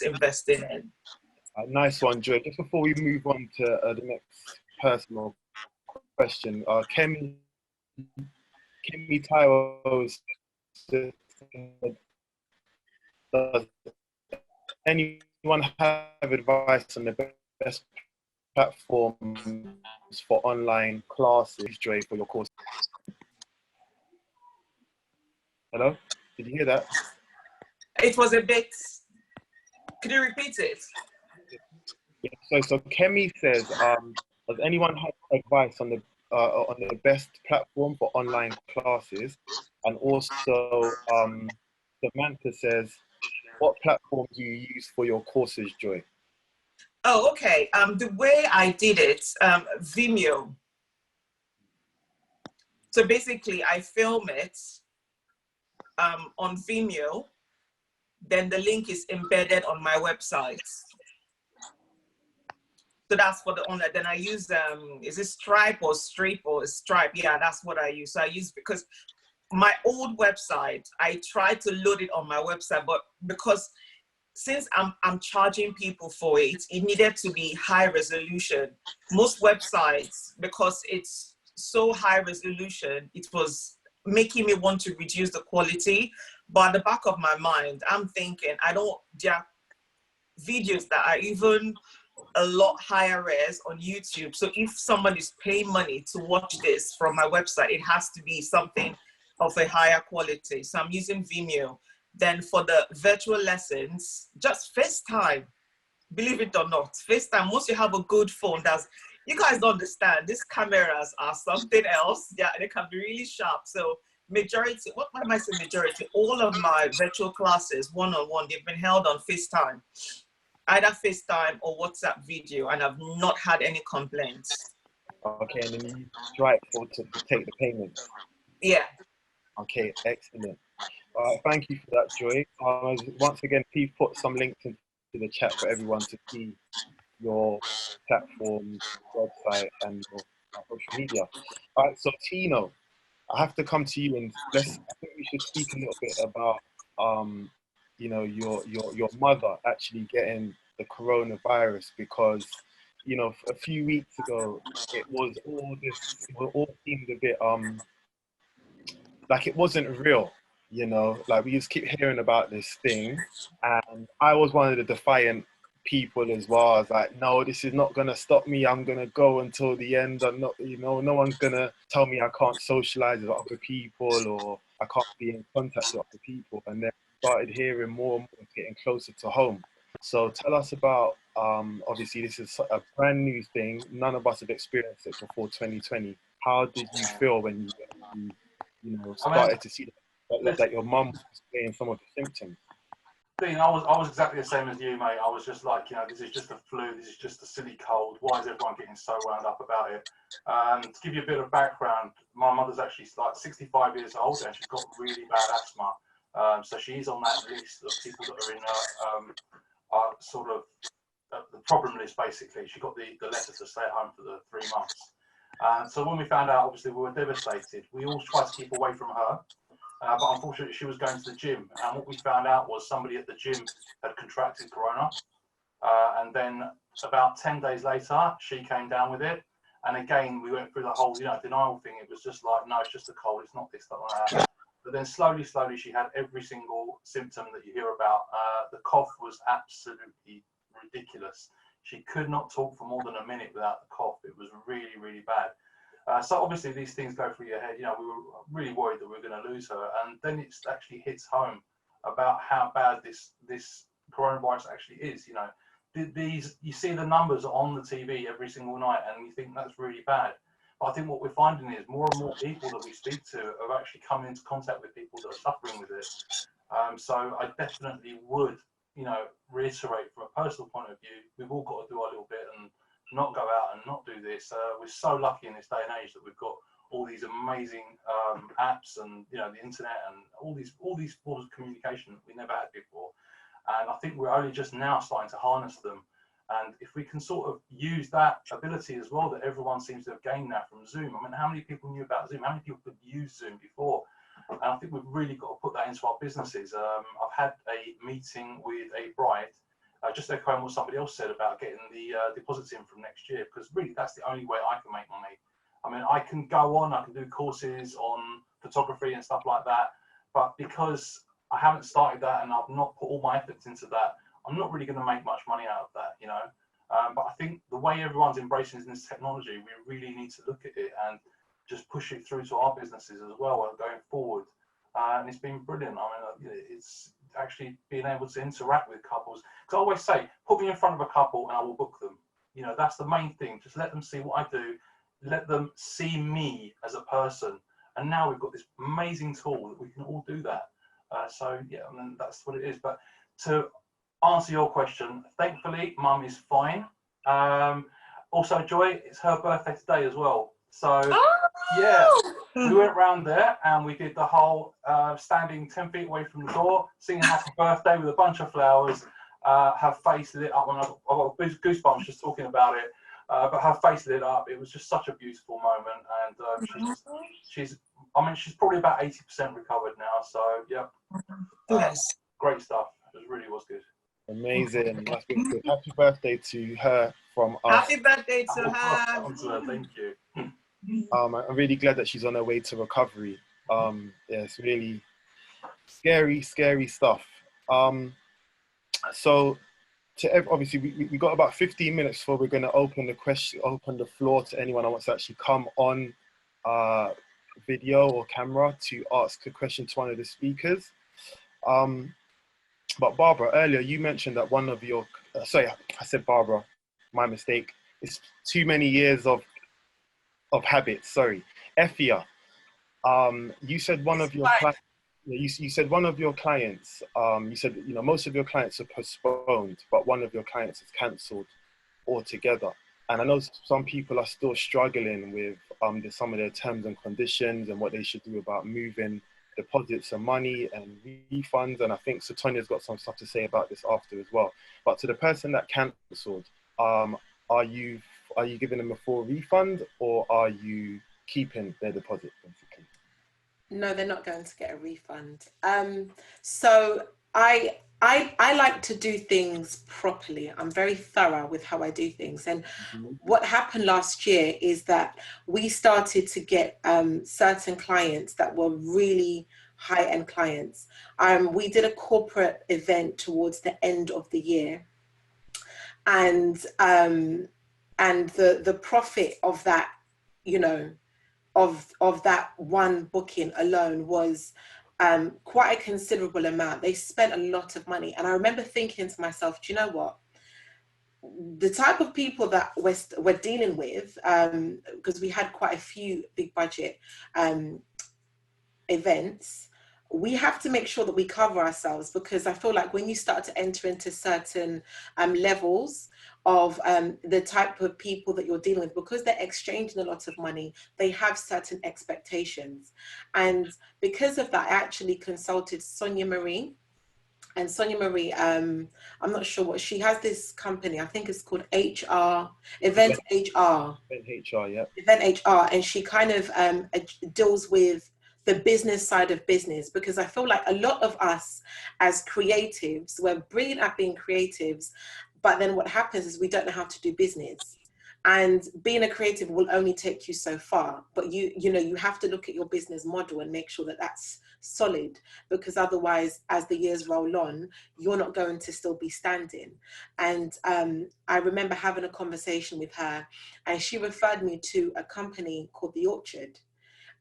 investing in. Nice one, Joy. Just before we move on to the next personal question, Kemi Taiwo said, does anyone have advice on the best platforms for online classes, Joy, for your course? Hello? Did you hear that? It was a bit. Could you repeat it? Yeah, so Kemi says, does anyone have advice on the best platform for online classes? And also, Samantha says, what platform do you use for your courses, Joy? Oh, okay. The way I did it, Vimeo. So basically, I film it on Vimeo. Then the link is embedded on my website. So that's for the online. Then I use, is it Stripe or Stripe or Stripe? Yeah, that's what I use. So I use, because my old website, I tried to load it on my website, but because since I'm charging people for it, it needed to be high resolution. Most websites, because it's so high resolution, it was making me want to reduce the quality. But at the back of my mind, I'm thinking, there are videos that are even a lot higher res on YouTube. So if someone is paying money to watch this from my website, it has to be something of a higher quality. So I'm using Vimeo. Then for the virtual lessons, just FaceTime. Believe it or not, FaceTime, once you have a good phone, you guys don't understand, these cameras are something else. Yeah, they can be really sharp. So majority, what am I saying majority? All of my virtual classes, one-on-one, they've been held on FaceTime. Either FaceTime or WhatsApp video, and I've not had any complaints. Okay, and then you use Stripe to take the payments. Yeah. Okay, excellent. Thank you for that, Joy. Once again, please put some links into the chat for everyone to see your platform, website, and your social media. All right, so Tino, I have to come to you, and I think we should speak a little bit about your mother actually getting the coronavirus, because a few weeks ago it all seemed a bit like it wasn't real, like we just keep hearing about this thing, and I was one of the defiant people as well. I was like, no, this is not gonna stop me. I'm gonna go until the end. I'm not, no one's gonna tell me I can't socialize with other people or I can't be in contact with other people. And then started hearing more and more, getting closer to home. So tell us about, obviously this is a brand new thing. None of us have experienced it before 2020. How did you feel when you started to see that your mum was getting some of the symptoms? I was exactly the same as you, mate. I was just like, this is just a flu. This is just a silly cold. Why is everyone getting so wound up about it? To give you a bit of background, my mother's actually like 65 years old and she's got really bad asthma. So she's on that list of people that are in sort of the problem list, basically. She got the letter to stay at home for the 3 months. So when we found out, obviously we were devastated. We all tried to keep away from her. But unfortunately, she was going to the gym, and what we found out was somebody at the gym had contracted corona. And then about 10 days later, she came down with it. And again, we went through the whole, denial thing. It was just like, no, it's just a cold. It's not this, not that. But then slowly, she had every single symptom that you hear about. The cough was absolutely ridiculous. She could not talk for more than a minute without the cough. It was really, really bad. So obviously these things go through your head. We were really worried that we were going to lose her, and then it actually hits home about how bad this coronavirus actually is. You see the numbers on the TV every single night, and you think that's really bad. But I think what we're finding is more and more people that we speak to are actually coming into contact with people that are suffering with it. So I definitely would, reiterate from a personal point of view, we've all got to do our little bit and not go out and not do this. We're so lucky in this day and age that we've got all these amazing apps and, you know, the internet and all these forms of communication that we never had before. And I think we're only just now starting to harness them. And if we can sort of use that ability as well that everyone seems to have gained now from Zoom. I mean, how many people knew about Zoom? How many people could use Zoom before? And I think we've really got to put that into our businesses. I've had a meeting with a bride, just echoing what somebody else said about getting the deposits in from next year, because really that's the only way I can make money. I mean, I can go on, I can do courses on photography and stuff like that, but because I haven't started that and I've not put all my efforts into that, I'm not really going to make much money out of that, you know. But I think the way everyone's embracing this technology, we really need to look at it and just push it through to our businesses as well going forward. And it's been brilliant. I mean, it's actually being able to interact with couples. Because I always say, put me in front of a couple and I will book them. You know, that's the main thing. Just let them see what I do. Let them see me as a person. And now we've got this amazing tool that we can all do that. So yeah, I mean, that's what it is. But to answer your question, thankfully, Mum is fine. Also, Joy, it's her birthday today as well. So yeah, we went round there and we did the whole standing 10 feet away from the door, singing happy birthday with a bunch of flowers. Her face lit up, and I got goosebumps just talking about it. But her face lit up. It was just such a beautiful moment, and she's probably about 80% recovered now. So yeah, great stuff. It really was good. Amazing. That's good. Happy birthday to her from us. Happy birthday to her. Thank you. I'm really glad that she's on her way to recovery. Yeah, it's really scary stuff. So obviously we got about 15 minutes before we're going to open the floor to anyone who wants to actually come on video or camera to ask a question to one of the speakers. But Barbara, earlier you mentioned that one of your, sorry, I said Barbara, my mistake. It's too many years of habits, sorry. Afia, you said one of your clients, you said one of your clients, you said, you know, most of your clients are postponed, but one of your clients is cancelled altogether. And I know some people are still struggling with some of their terms and conditions and what they should do about moving deposits and money and refunds. And I think Sotonye's got some stuff to say about this after as well. But to the person that cancelled, are you giving them a full refund, or are you keeping their deposit basically? No, they're not going to get a refund. So I like to do things properly. I'm very thorough with how I do things. And what happened last year is that we started to get certain clients that were really high-end clients. We did a corporate event towards the end of the year. And the profit of that, you know, of that one booking alone was quite a considerable amount. They spent a lot of money. And I remember thinking to myself, do you know what? The type of people that we're dealing with, because we had quite a few big budget events, we have to make sure that we cover ourselves, because I feel like when you start to enter into certain levels of the type of people that you're dealing with, because they're exchanging a lot of money, they have certain expectations. And because of that, I actually consulted Sonia Marie. And Sonia Marie, I'm not sure what, she has this company, I think it's called Event HR. Event HR, and she kind of deals with the business side of business, because I feel like a lot of us as creatives, we're brilliant at being creatives, but then what happens is we don't know how to do business. And being a creative will only take you so far, but you know, you have to look at your business model and make sure that that's solid, because otherwise, as the years roll on, you're not going to still be standing. And I remember having a conversation with her, and she referred me to a company called The Orchard.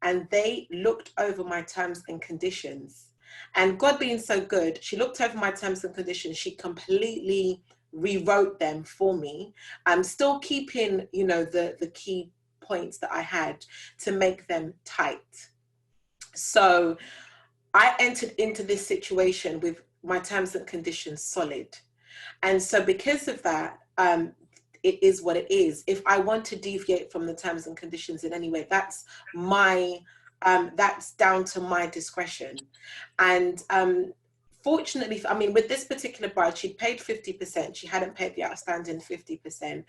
And they looked over my terms and conditions. And God being so good, she looked over my terms and conditions. She completely rewrote them for me. I'm still keeping, you know, the key points that I had to make them tight. So I entered into this situation with my terms and conditions solid. And so because of that, it is what it is. If I want to deviate from the terms and conditions in any way, that's my, that's down to my discretion. And fortunately, I mean, with this particular bride, she paid 50%. She hadn't paid the outstanding 50%.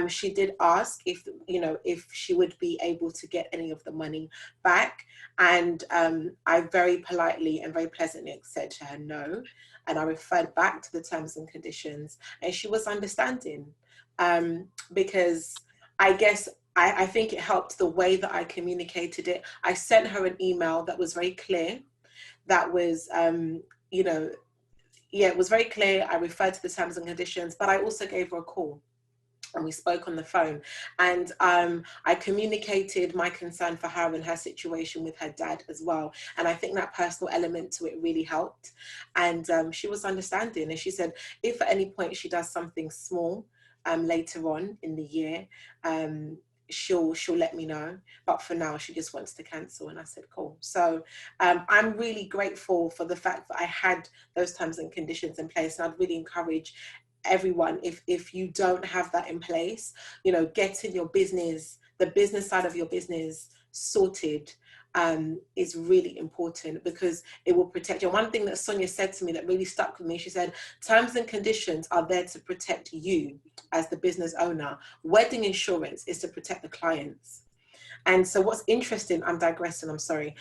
She did ask if, you know, if she would be able to get any of the money back. And I very politely and very pleasantly said to her no. And I referred back to the terms and conditions, and she was understanding, because I guess I think it helped the way that I communicated it. I sent her an email that was very clear, that was, you know, yeah, it was very clear. I referred to the terms and conditions, but I also gave her a call and we spoke on the phone. And I communicated my concern for her and her situation with her dad as well. And I think that personal element to it really helped. And she was understanding. And she said, if at any point she does something small later on in the year, she'll let me know, but for now she just wants to cancel. And I said cool. So I'm really grateful for the fact that I had those terms and conditions in place, and I'd really encourage everyone, if you don't have that in place, you know, getting your business, the business side of your business sorted is really important, because it will protect you. One thing that Sonia said to me that really stuck with me, she said, terms and conditions are there to protect you as the business owner. Wedding insurance is to protect the clients. And so what's interesting, I'm digressing, I'm sorry.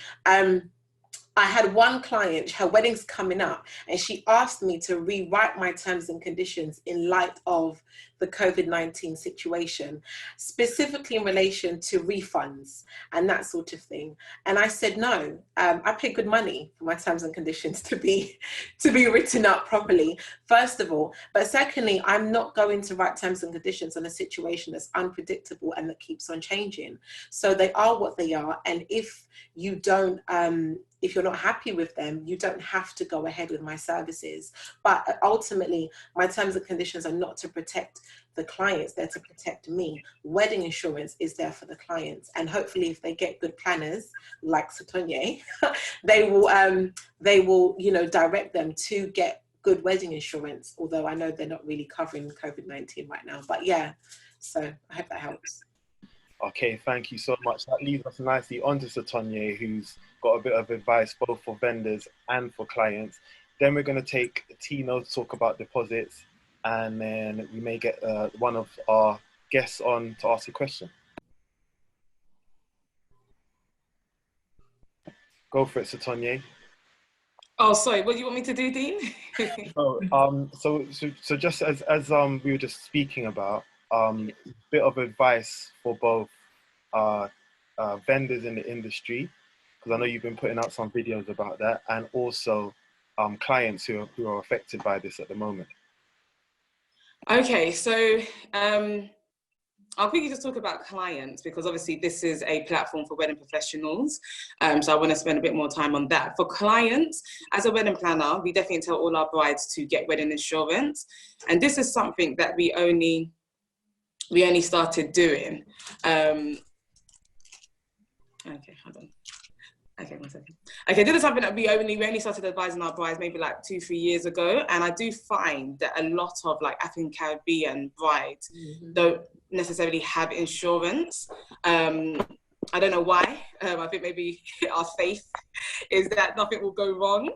I had one client, her wedding's coming up, and she asked me to rewrite my terms and conditions in light of the COVID-19 situation, specifically in relation to refunds and that sort of thing. And I said, no, I pay good money for my terms and conditions to be written up properly, first of all. But secondly, I'm not going to write terms and conditions on a situation that's unpredictable and that keeps on changing. So they are what they are. And if you don't, if you're not happy with them, you don't have to go ahead with my services. But ultimately, my terms and conditions are not to protect the clients, they're to protect me. Wedding insurance is there for the clients. And hopefully if they get good planners like Sotonye, they will, you know, direct them to get good wedding insurance, although I know they're not really covering COVID-19 right now. But yeah, so I hope that helps. Okay, thank you so much. That leads us nicely onto Sotonye, who's got a bit of advice both for vendors and for clients. Then we're going to take Tino to talk about deposits, and then we may get one of our guests on to ask a question. Go for it, Sotonye. Oh, sorry, what do you want me to do, Dean? So just as we were just speaking about, bit of advice for both vendors in the industry, because I know you've been putting out some videos about that, and also clients who are affected by this at the moment. Okay, so I'll quickly just talk about clients, because obviously this is a platform for wedding professionals. So I want to spend a bit more time on that. For clients, as a wedding planner, we definitely tell all our brides to get wedding insurance. And this is something that we only started doing. Okay, hold on. Okay, 1 second. Okay, this is something that we only started advising our brides maybe like 2-3 years ago. And I do find that a lot of like African Caribbean brides don't necessarily have insurance. I don't know why. I think maybe our faith is that nothing will go wrong.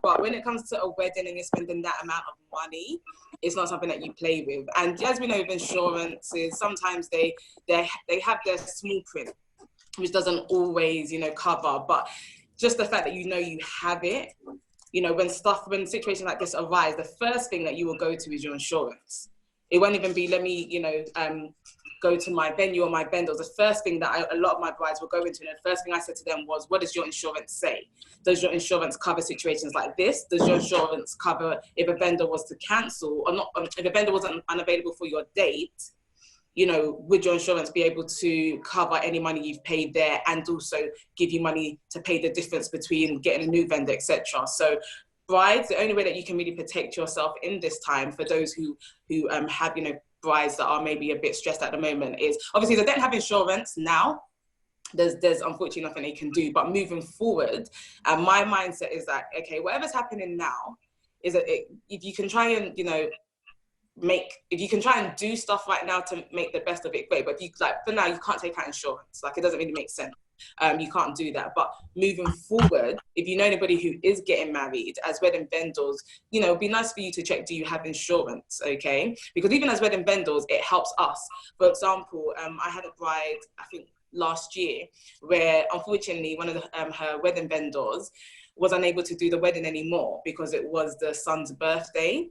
But when it comes to a wedding and you're spending that amount of money, it's not something that you play with. And as we know with insurances, sometimes they have their small print, which doesn't always, you know, cover. But just the fact that you know you have it, you know, when situations like this arise, the first thing that you will go to is your insurance. It won't even be, let me, you know, go to my venue or my vendors. The first thing that a lot of my brides will go into, and the first thing I said to them was, what does your insurance say? Does your insurance cover situations like this? Does your insurance cover if a vendor was to cancel or not, if a vendor wasn't unavailable for your date, you know, would your insurance be able to cover any money you've paid there and also give you money to pay the difference between getting a new vendor, etc. So brides, the only way that you can really protect yourself in this time, for those who have, you know, brides that are maybe a bit stressed at the moment, is obviously they don't have insurance now. There's unfortunately nothing they can do. But moving forward, my mindset is that, okay, whatever's happening now is that if you can try and, you know, if you can try and do stuff right now to make the best of it, great. But if you, like, for now, you can't take out insurance. Like, it doesn't really make sense. You can't do that. But moving forward, if you know anybody who is getting married, as wedding vendors, you know, it'd be nice for you to check, do you have insurance, okay? Because even as wedding vendors, it helps us. For example, I had a bride, I think last year, where unfortunately one of her wedding vendors was unable to do the wedding anymore because it was the son's birthday.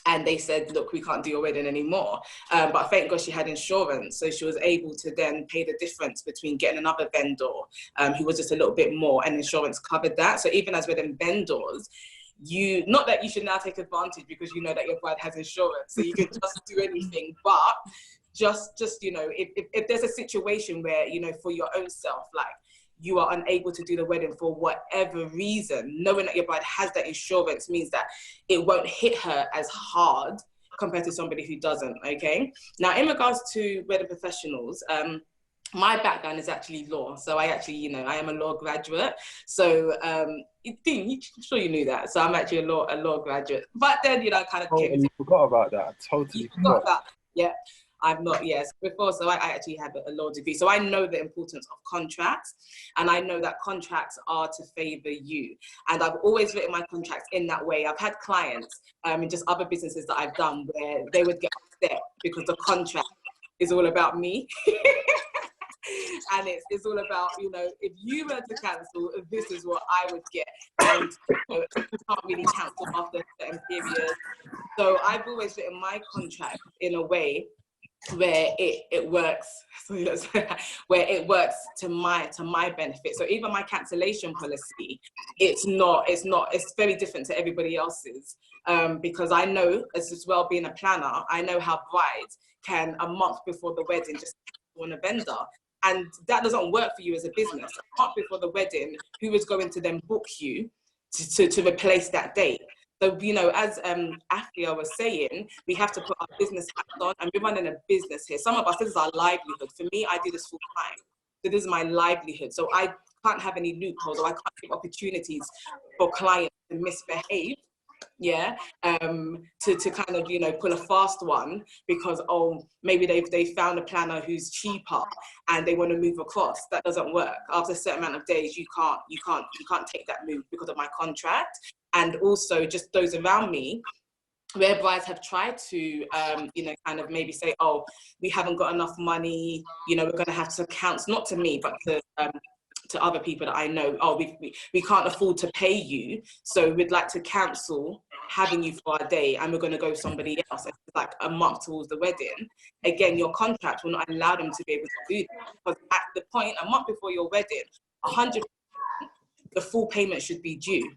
And they said, look, we can't do your wedding anymore. But thank God she had insurance. So she was able to then pay the difference between getting another vendor who was just a little bit more, and insurance covered that. So even as wedding vendors, not that you should now take advantage because you know that your bride has insurance, so you can just do anything. But just you know, if there's a situation where, you know, for your own self, like, you are unable to do the wedding for whatever reason, knowing that your bride has that insurance means that it won't hit her as hard compared to somebody who doesn't, okay? Now, in regards to wedding professionals, my background is actually law. So I actually, you know, I am a law graduate. So I'm sure you knew that. So I'm actually a law graduate. But then, you know, I kind of came to... forgot about that. I totally forgot. That. Yeah. I'm not, yes, before, so I actually had a law degree. So I know the importance of contracts, and I know that contracts are to favor you. And I've always written my contracts in that way. I've had clients in just other businesses that I've done where they would get upset because the contract is all about me. And it's all about, you know, if you were to cancel, this is what I would get. And you know, you can't really cancel after a certain period. So I've always written my contract in a way where it works, where it works to my benefit. So even my cancellation policy, it's very different to everybody else's, because I know, as well being a planner, I know how brides can, a month before the wedding, just on a vendor. And that doesn't work for you as a business. A month before the wedding, who is going to then book you to replace that date? So, you know, as Afia was saying, we have to put our business hats on, and we're running a business here. Some of us, this is our livelihood. For me, I do this full time. So this is my livelihood. So I can't have any loopholes, or I can't give opportunities for clients to misbehave, yeah, to kind of, you know, pull a fast one because, oh, maybe they found a planner who's cheaper and they want to move across. That doesn't work. After a certain amount of days, you can't take that move because of my contract. And also just those around me, where brides have tried to, you know, kind of maybe say, oh, we haven't got enough money, you know, we're going to have to cancel, not to me, but to other people that I know, oh, we can't afford to pay you, so we'd like to cancel having you for our day, and we're going to go with somebody else. It's like a month towards the wedding. Again, your contract will not allow them to be able to do that, because at the point, a month before your wedding, 100%, the full payment should be due.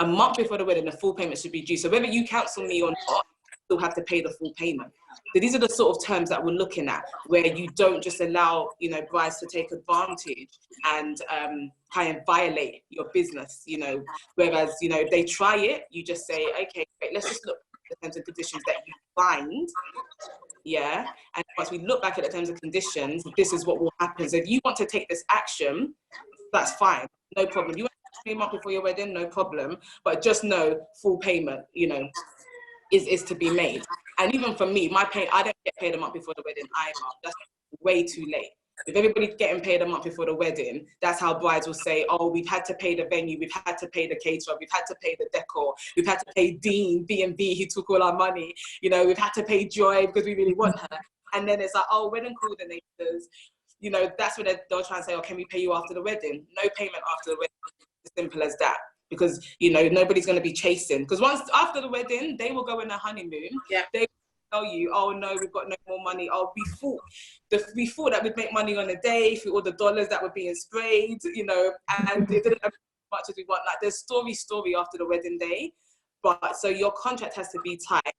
A month before the wedding, the full payment should be due. So whether you cancel me or not, you'll have to pay the full payment. So these are the sort of terms that we're looking at, where you don't just allow, you know, brides to take advantage and try and violate your business, you know. Whereas, you know, if they try it, you just say, okay, great, let's just look at the terms and conditions that you find. Yeah, and once we look back at the terms and conditions, this is what will happen. So if you want to take this action, that's fine, no problem. You want to pay a month before your wedding, no problem. But just know full payment, you know, is to be made. And even for me, my pay, I don't get paid a month before the wedding either. That's way too late. If everybody's getting paid a month before the wedding, that's how brides will say, oh, we've had to pay the venue, we've had to pay the caterer, we've had to pay the decor, we've had to pay Dean, B&B, he took all our money, you know, we've had to pay Joy because we really want her. And then it's like, oh, wedding coordinators, you know, that's what they'll try and say, oh, can we pay you after the wedding? No payment after the wedding, as simple as that. Because, you know, nobody's going to be chasing. Because once after the wedding, they will go on a honeymoon. Yeah. They will tell you, oh, no, we've got no more money. Oh, we thought that we'd make money on a day through all the dollars that were being sprayed, you know, and it didn't have as much as we want. Like, there's story after the wedding day. But so your contract has to be tight.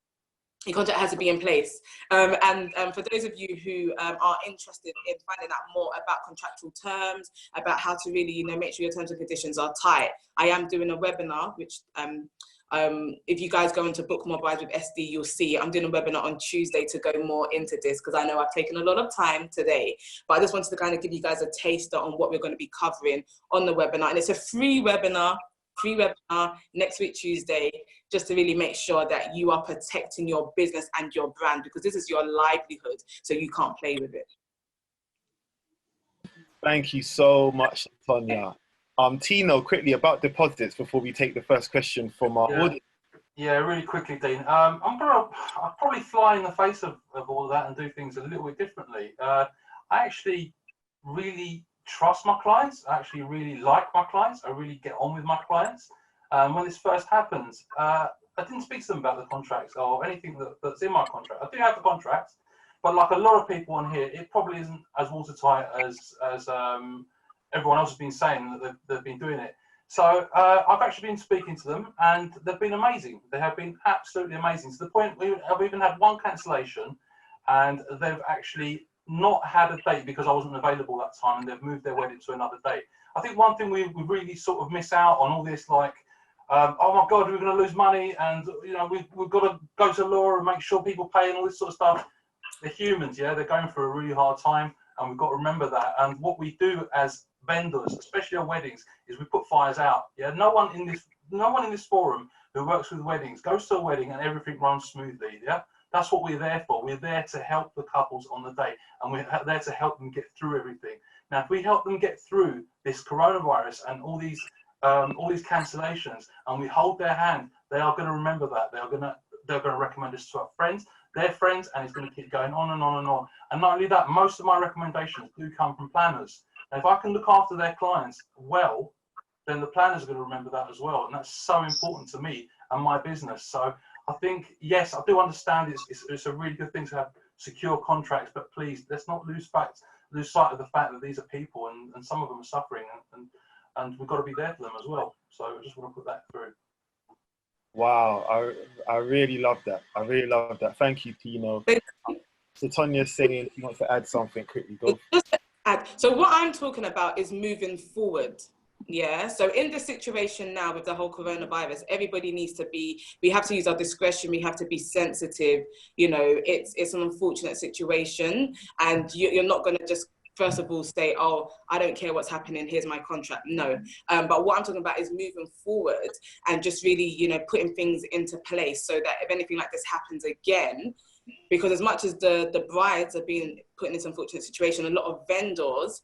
Your contract has to be in place. And for those of you who are interested in finding out more about contractual terms, about how to really, you know, make sure your terms and conditions are tight, I am doing a webinar, which if you guys go into Book More Brides with SD, you'll see I'm doing a webinar on Tuesday to go more into this, because I know I've taken a lot of time today. But I just wanted to kind of give you guys a taster on what we're going to be covering on the webinar. And it's a free webinar free webinar next week, Tuesday, just to really make sure that you are protecting your business and your brand, because this is your livelihood, so you can't play with it. Thank you so much, Tanya. Tino, quickly about deposits before we take the first question from our audience. Yeah, really quickly, Dean. I'll probably fly in the face of all of that and do things a little bit differently. I actually really trust my clients. I actually really like my clients. I really get on with my clients. When this first happened, I didn't speak to them about the contracts or anything that's in my contract. I do have the contracts, but like a lot of people on here, it probably isn't as watertight as everyone else has been saying that they've been doing it. So I've actually been speaking to them, and they've been amazing. They have been absolutely amazing, to the point I've even had one cancellation, and they've actually not had a date because I wasn't available that time, and they've moved their wedding to another date. I think one thing we really sort of miss out on all this, like, oh my God, we're going to lose money, and you know we've got to go to law and make sure people pay and all this sort of stuff. They're humans, yeah. They're going through a really hard time, and we've got to remember that. And what we do as vendors, especially on weddings, is we put fires out. Yeah, no one in this forum who works with weddings goes to a wedding and everything runs smoothly. Yeah, that's what we're there for. We're there to help the couples on the day, and we're there to help them get through everything. Now, if we help them get through this coronavirus and all these cancellations, and we hold their hand, they are going to remember that. They're going to recommend us to our friends, their friends, and it's going to keep going on and on and on. And not only that, most of my recommendations do come from planners. Now, if I can look after their clients well, then the planners are going to remember that as well, and that's so important to me and my business. So I think, yes, I do understand it's a really good thing to have secure contracts, but please, let's not lose sight of the fact that these are people, and some of them are suffering, and we've got to be there for them as well. So I just want to put that through. Wow, I really love that. I really love that. Thank you, Tino. So Tanya's saying she wants to add something quickly. Go. So what I'm talking about is moving forward. Yeah, so in this situation now with the whole coronavirus, everybody needs to we have to use our discretion, we have to be sensitive. You know, it's an unfortunate situation, and you're not going to just, first of all, say, oh, I don't care what's happening, here's my contract. No, but what I'm talking about is moving forward and just really, you know, putting things into place so that if anything like this happens again, because as much as the brides are being put in this unfortunate situation, a lot of vendors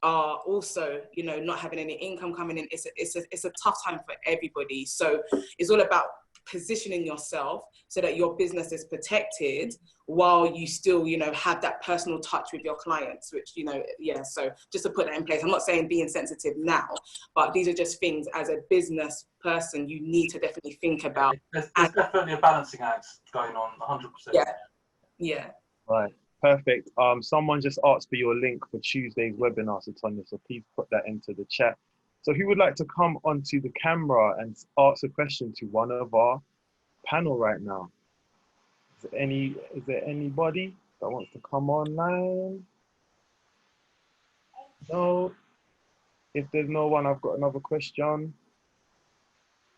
are also, you know, not having any income coming in. It's a tough time for everybody. So it's all about positioning yourself so that your business is protected while you still, you know, have that personal touch with your clients, which, you know, yeah, so just to put that in place. I'm not saying being sensitive now, but these are just things as a business person you need to definitely think about. There's definitely a balancing act going on, 100%. Yeah. Right. Perfect. Someone just asked for your link for Tuesday's webinar, Sotonye, so please put that into the chat. So who would like to come onto the camera and ask a question to one of our panel right now? Is there anybody that wants to come online? No. If there's no one, I've got another question.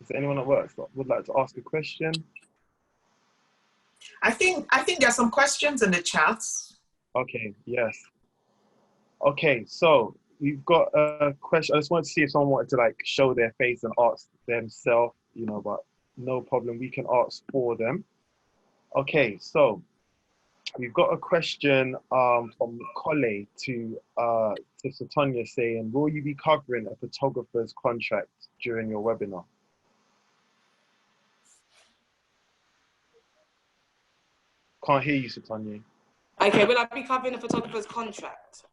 Is there anyone at work that would like to ask a question? I think there's some questions in the chat. Okay, yes. Okay, so we've got a question. I just wanted to see if someone wanted to like show their face and ask themselves, you know, but no problem, we can ask for them. Okay, so we've got a question from Kole to Sotonye saying, will you be covering a photographer's contract during your webinar? Can't hear you, Sotonye. Okay, will I be covering a photographer's contract?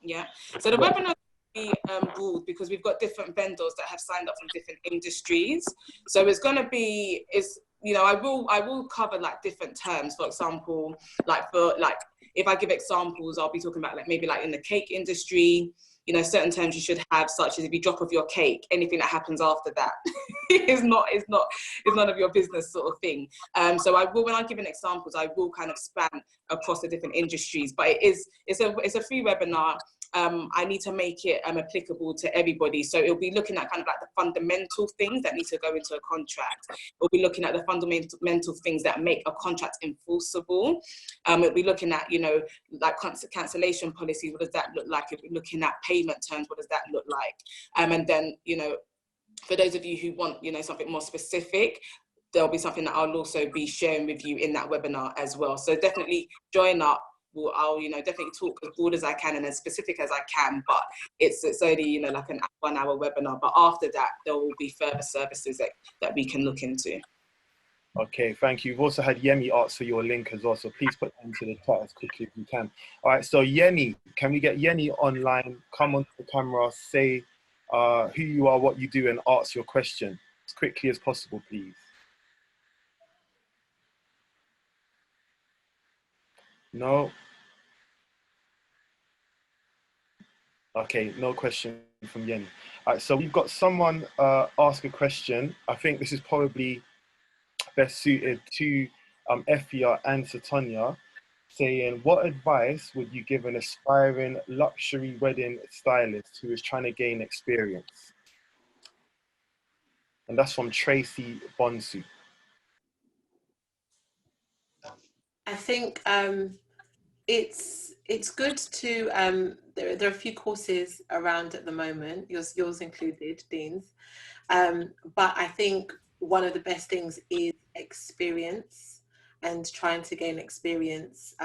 Yeah. So the webinar will be broad because we've got different vendors that have signed up from different industries. So it's going to be, you know, I will cover like different terms. For example, if I give examples, I'll be talking about like maybe like in the cake industry, you know, certain terms you should have, such as if you drop off your cake, anything that happens after that is none of your business, sort of thing. So I will, when I'm giving examples, I will kind of span across the different industries. But it's a free webinar. I need to make it applicable to everybody. So it'll be looking at kind of like the fundamental things that need to go into a contract. We'll be looking at the fundamental things that make a contract enforceable. It'll be looking at, you know, like cancellation policies. What does that look like? If we're looking at payment terms, what does that look like? And then, you know, for those of you who want, you know, something more specific, there'll be something that I'll also be sharing with you in that webinar as well. So definitely join up. I'll, you know, definitely talk as broad as I can and as specific as I can, but it's only, you know, like an 1 hour webinar. But after that, there will be further services that we can look into. Okay, thank you. We've also had Yemi ask for your link as well, so please put that into the chat as quickly as you can. All right, so Yemi, can we get Yemi online? Come onto the camera, say who you are, what you do, and ask your question as quickly as possible, please. No? Okay, no question from Yemi. All right, so we've got someone ask a question. I think this is probably best suited to Afia and Sotonye, saying, what advice would you give an aspiring luxury wedding stylist who is trying to gain experience? And that's from Tracy Bonsu. I think it's good to there are a few courses around at the moment, yours included, Dean's, but I think one of the best things is experience and trying to gain experience,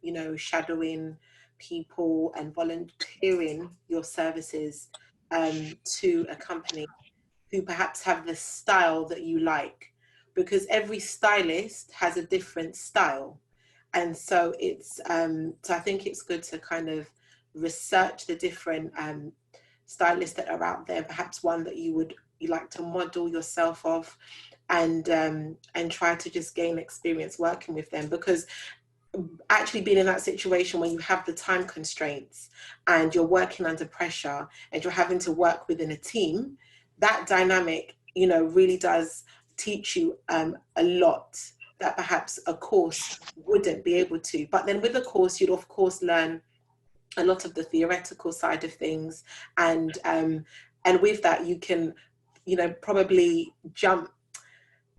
you know, shadowing people and volunteering your services to a company who perhaps have the style that you like, because every stylist has a different style. And so it's so I think it's good to kind of research the different stylists that are out there, perhaps one that you like to model yourself off, and try to just gain experience working with them, because actually being in that situation when you have the time constraints and you're working under pressure and you're having to work within a team, that dynamic, you know, really does teach you a lot that perhaps a course wouldn't be able to. But then with a course, you'd of course learn a lot of the theoretical side of things, and with that you can, you know, probably jump.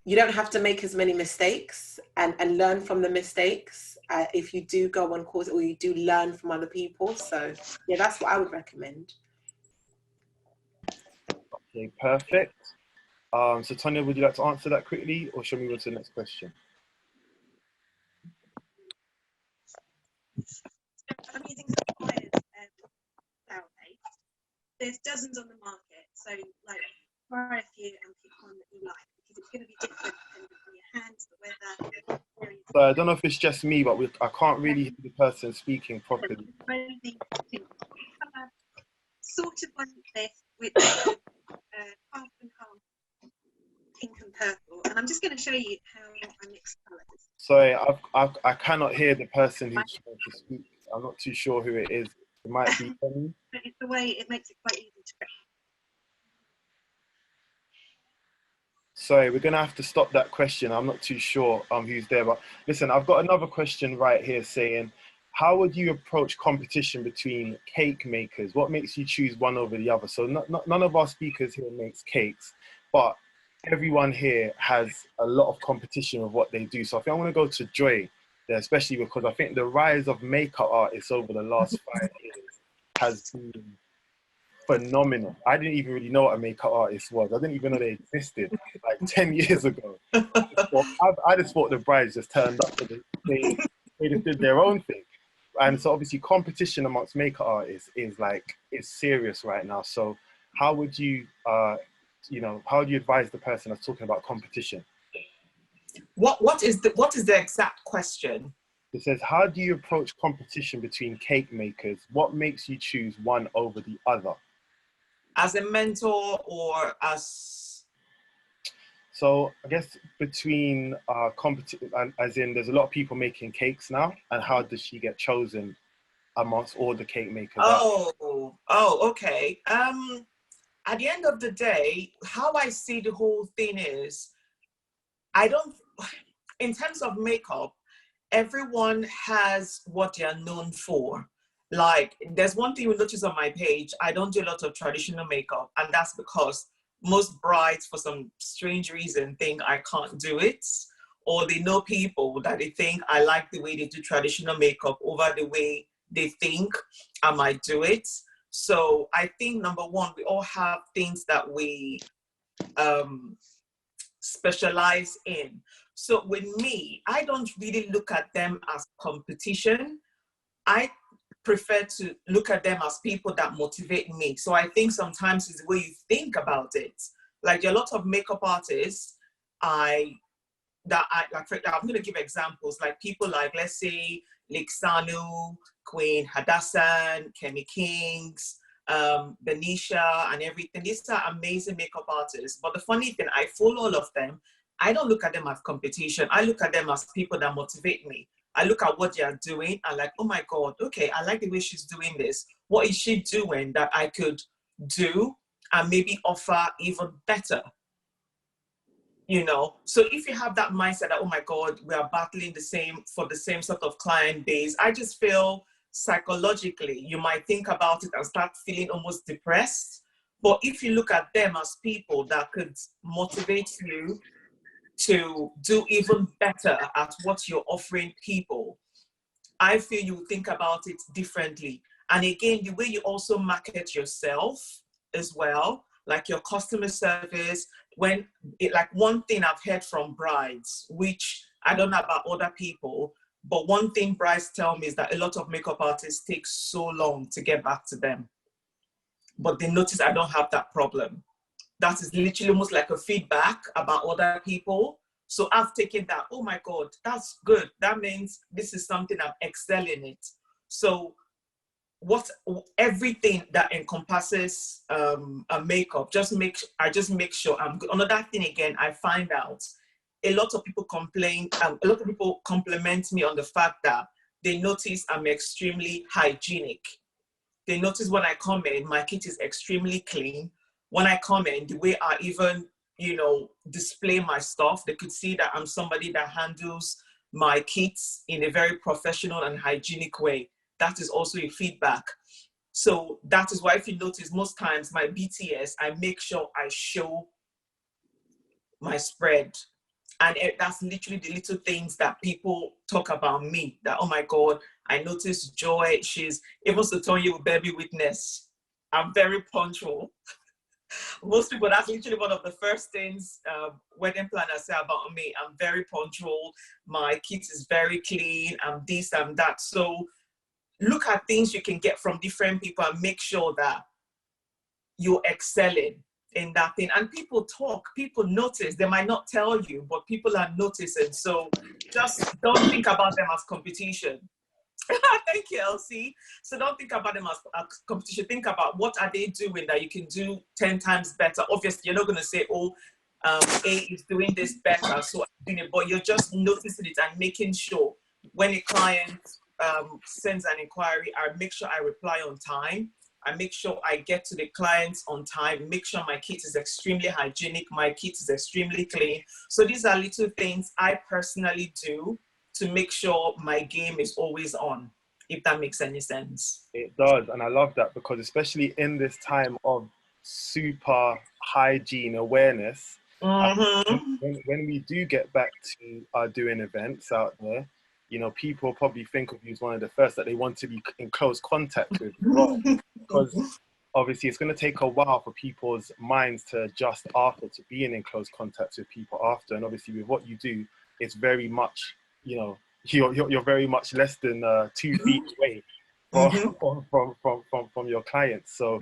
You don't have to make as many mistakes and learn from the mistakes if you do go on course, or you do learn from other people. So yeah, that's what I would recommend. Okay, perfect. So Tanya, would you like to answer that quickly, or shall we move on to the next question? I'm using suppliers nowadays. There's dozens on the market, so like try a few and pick one that you like, because it's going to be different depending on your hands, the weather. So I don't know if it's just me, but I can't really hear the person speaking properly. Sort of one like this with half and half pink and purple, and I'm just going to show you how I mix colours. Sorry, I cannot hear the person who's trying to speak. I'm not too sure who it is. It might be Penny. But it's the way it makes it quite easy to. Sorry, we're going to have to stop that question. I'm not too sure who's there. But listen, I've got another question right here saying, how would you approach competition between cake makers? What makes you choose one over the other? So none of our speakers here makes cakes, but everyone here has a lot of competition with what they do. So I think I'm going to go to Joy there, especially because I think the rise of makeup artists over the last 5 years has been phenomenal. I didn't even really know what a makeup artist was. I didn't even know they existed like 10 years ago. I just thought the brides just turned up and they just did their own thing. And so obviously competition amongst makeup artists is serious right now. So how would you, how do you advise the person that's talking about competition? What is the exact question? It says, how do you approach competition between cake makers? What makes you choose one over the other? As a mentor or as? So I guess between as in there's a lot of people making cakes now, and how does she get chosen amongst all the cake makers? Okay. At the end of the day, how I see the whole thing is, in terms of makeup, everyone has what they are known for. Like, there's one thing you notice on my page, I don't do a lot of traditional makeup, and that's because most brides, for some strange reason, think I can't do it, or they know people that they think I like the way they do traditional makeup over the way they think I might do it. So I think, number one, we all have things that we specialize in. So with me, I don't really look at them as competition. I prefer to look at them as people that motivate me. So I think sometimes it's the way you think about it. Like there are a lot of makeup artists I'm going to give examples, like people like, let's say, Lixanu, Queen Hadassan, Kemi Kings, Benisha, and everything. These are amazing makeup artists. But the funny thing, I follow all of them. I don't look at them as competition. I look at them as people that motivate me. I look at what they are doing and like, oh my God, okay, I like the way she's doing this. What is she doing that I could do and maybe offer even better? You know, so if you have that mindset that, oh my God, we are battling for the same sort of client base, I just feel psychologically, you might think about it and start feeling almost depressed. But if you look at them as people that could motivate you to do even better at what you're offering people, I feel you think about it differently. And again, the way you also market yourself as well, like your customer service, like one thing I've heard from brides, which I don't know about other people, but one thing brides tell me is that a lot of makeup artists take so long to get back to them. But they notice I don't have that problem. That is literally almost like a feedback about other people. So I've taken that, oh my God, that's good. That means this is something I'm excelling in it. So everything that encompasses a makeup, I just make sure I'm good. Another thing again, I find out a lot of people complain, a lot of people compliment me on the fact that they notice I'm extremely hygienic. They notice when I come in, my kit is extremely clean. When I come in, the way I even, you know, display my stuff, they could see that I'm somebody that handles my kits in a very professional and hygienic way. That is also a feedback. So that is why if you notice most times my BTS, I make sure I show my spread. And that's literally the little things that people talk about me, that, oh my God, I noticed Joy, she's even Sotonye will bear me witness. I'm very punctual. Most people, that's literally one of the first things wedding planners say about me. I'm very punctual. My kit is very clean. I'm this, I'm that. So look at things you can get from different people and make sure that you're excelling in that thing. And people talk, people notice. They might not tell you, but people are noticing. So just don't think about them as competition. Thank you, Elsie. So don't think about them as competition. Think about what are they doing that you can do 10 times better. Obviously, you're not going to say, oh, A is doing this better, so I'm doing it. But you're just noticing it and making sure when a client sends an inquiry, I make sure I reply on time. I make sure I get to the clients on time, make sure my kit is extremely hygienic, my kit is extremely clean. So these are little things I personally do to make sure my game is always on, if that makes any sense. It does, and I love that, because especially in this time of super hygiene awareness, when we do get back to doing events out there, you know, people probably think of you as one of the first that they want to be in close contact with, because obviously it's going to take a while for people's minds to adjust after to being in close contact with people after. And obviously with what you do, it's very much, you know, you're very much less than 2 feet away from your clients. So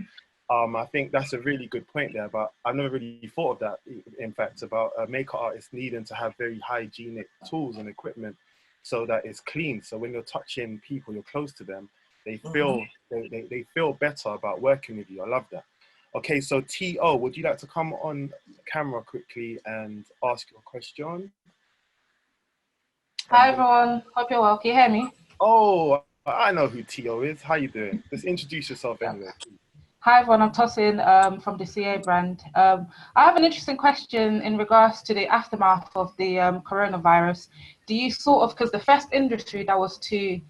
I think that's a really good point there. But I've never really thought of that, in fact, about makeup artists needing to have very hygienic tools and equipment so that it's clean. So when you're touching people, you're close to them, they feel they feel better about working with you. I love that. Okay, so T.O., would you like to come on camera quickly and ask your question? Hi everyone, hope you're well. Can you hear me? Oh, I know who T.O. is. How you doing? Just introduce yourself anyway. Hi everyone, I'm Tosin from the CA brand. I have an interesting question in regards to the aftermath of the coronavirus. Do you sort of, because the first industry that was to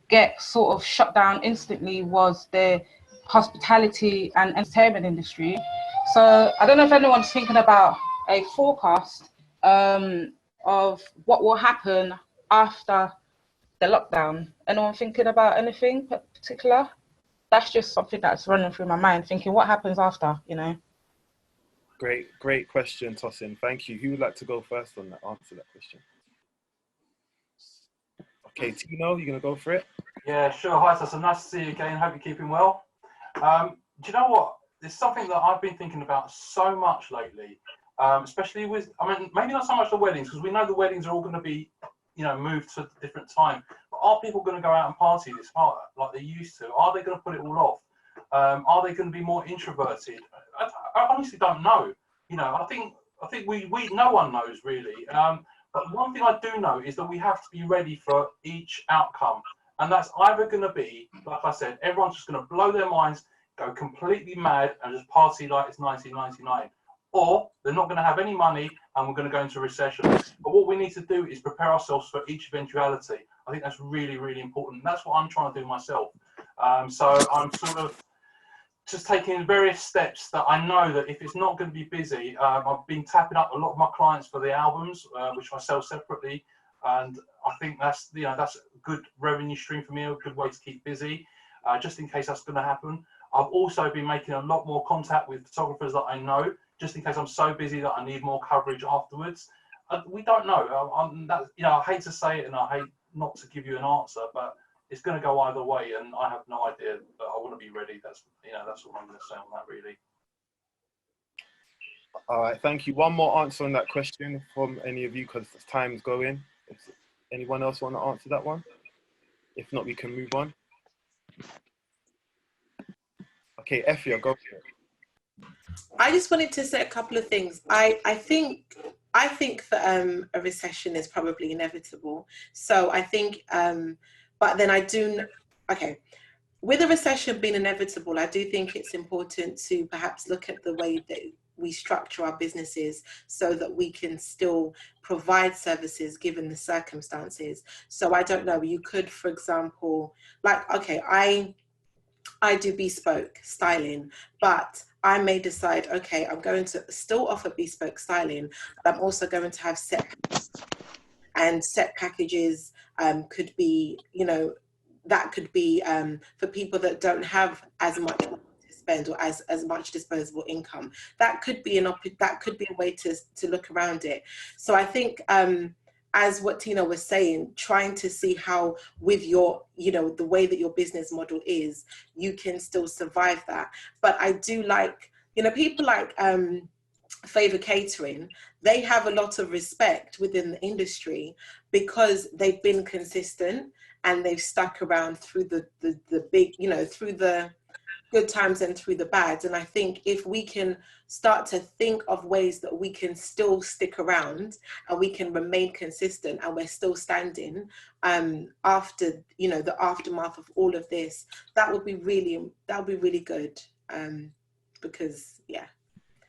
get sort of shut down instantly was the hospitality and entertainment industry. So I don't know if anyone's thinking about a forecast of what will happen after the lockdown. Anyone thinking about anything particular? That's just something that's running through my mind, thinking what happens after, you know? Great question, Tosin. Thank you. Who would like to go first on that? Answer that question. Okay, Tino, you gonna go for it? Yeah, sure. Hi, Tosin. Nice to see you again. Hope you're keeping well. Do you know what? There's something that I've been thinking about so much lately, especially with, I mean, maybe not so much the weddings, because we know the weddings are all going to be, you know, moved to a different time. But are people going to go out and party this hard like they used to? Are they going to put it all off? Are they going to be more introverted? I honestly don't know. You know, I think we no one knows really. But one thing I do know is that we have to be ready for each outcome. And that's either going to be, like I said, everyone's just going to blow their minds, go completely mad and just party like it's 1999. Or they're not going to have any money and we're going to go into recession. But what we need to do is prepare ourselves for each eventuality. I think that's really, really important. That's what I'm trying to do myself. So I'm sort of just taking various steps that I know that if it's not going to be busy, I've been tapping up a lot of my clients for the albums, which I sell separately. And I think that's, you know, that's a good revenue stream for me, a good way to keep busy, just in case that's going to happen. I've also been making a lot more contact with photographers that I know, just in case I'm so busy that I need more coverage afterwards. We don't know. You know, I hate to say it and I hate not to give you an answer, but it's going to go either way, and I have no idea. But I want to be ready. That's, you know, that's what I'm going to say on that, really. All right, thank you. One more answer on that question from any of you, because time's going. If anyone else want to answer that one? If not, we can move on. Okay, Afia, go for it. I just wanted to say a couple of things. I think that a recession is probably inevitable. So I think, but then I do, okay, with a recession being inevitable, I do think it's important to perhaps look at the way that we structure our businesses so that we can still provide services given the circumstances. So I don't know, you could, for example, like, okay, I do bespoke styling, but I may decide, okay, I'm going to still offer bespoke styling, but I'm also going to have set packages. And set packages could be, you know, that could be for people that don't have as much to spend or as much disposable income. That could be a way to look around it. So I think, as what Tino was saying, trying to see how with your, you know, the way that your business model is, you can still survive that. But I do like, you know, people like Favor Catering, they have a lot of respect within the industry because they've been consistent and they've stuck around through the big, you know, through the good times and through the bad. And I think if we can start to think of ways that we can still stick around and we can remain consistent and we're still standing after, you know, the aftermath of all of this, that would be really good. Because, yeah.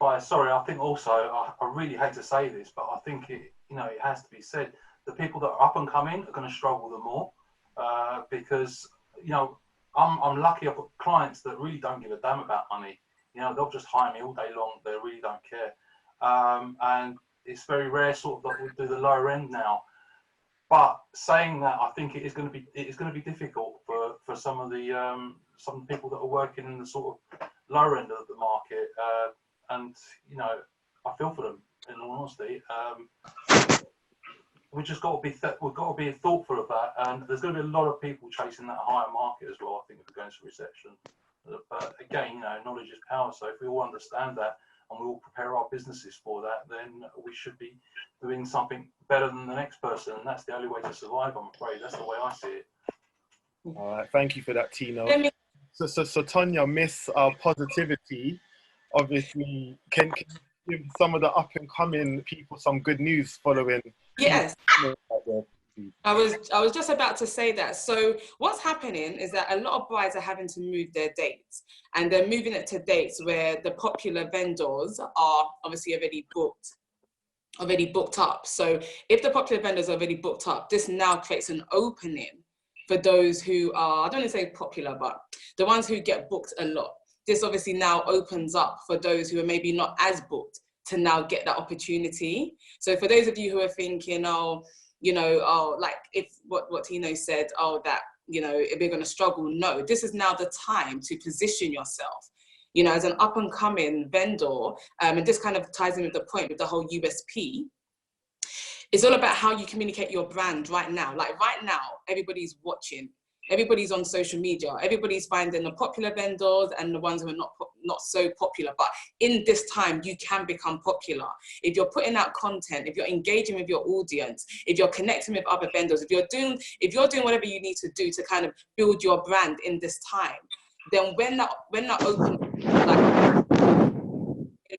Right, sorry, I think also, I really hate to say this, but I think it, you know, it has to be said, the people that are up and coming are going to struggle the more because, you know, I'm lucky I've got clients that really don't give a damn about money. You know, they'll just hire me all day long. They really don't care. And it's very rare sort of that we do the lower end now. But saying that, I think it is going to be difficult for some of the people that are working in the sort of lower end of the market. And, you know, I feel for them, in all honesty. We've just got to be thoughtful of that, and there's going to be a lot of people chasing that higher market as well. I think if we're going to recession, but again, you know, knowledge is power. So if we all understand that and we all prepare our businesses for that, then we should be doing something better than the next person, and that's the only way to survive. I'm afraid that's the way I see it. All right, thank you for that, Tino. So Tanya, Miss Positivity, obviously, can give some of the up and coming people some good news following? Yes. I was just about to say that. So what's happening is that a lot of brides are having to move their dates, and they're moving it to dates where the popular vendors are obviously already booked up. So if the popular vendors are already booked up, this now creates an opening for those who are, I don't want to say popular, but the ones who get booked a lot. This obviously now opens up for those who are maybe not as booked to now get that opportunity. So for those of you who are thinking, oh, you know, oh, like if what Tino said, oh, that, you know, if we're going to struggle, no, this is now the time to position yourself. you know, as an up and coming vendor, and this kind of ties in with the point with the whole USP, it's all about how you communicate your brand right now. Like right now, everybody's watching. Everybody's on social media. Everybody's finding the popular vendors and the ones who are not so popular. But in this time, you can become popular. If you're putting out content, if you're engaging with your audience, if you're connecting with other vendors, if you're doing whatever you need to do to kind of build your brand in this time, then when that opens, like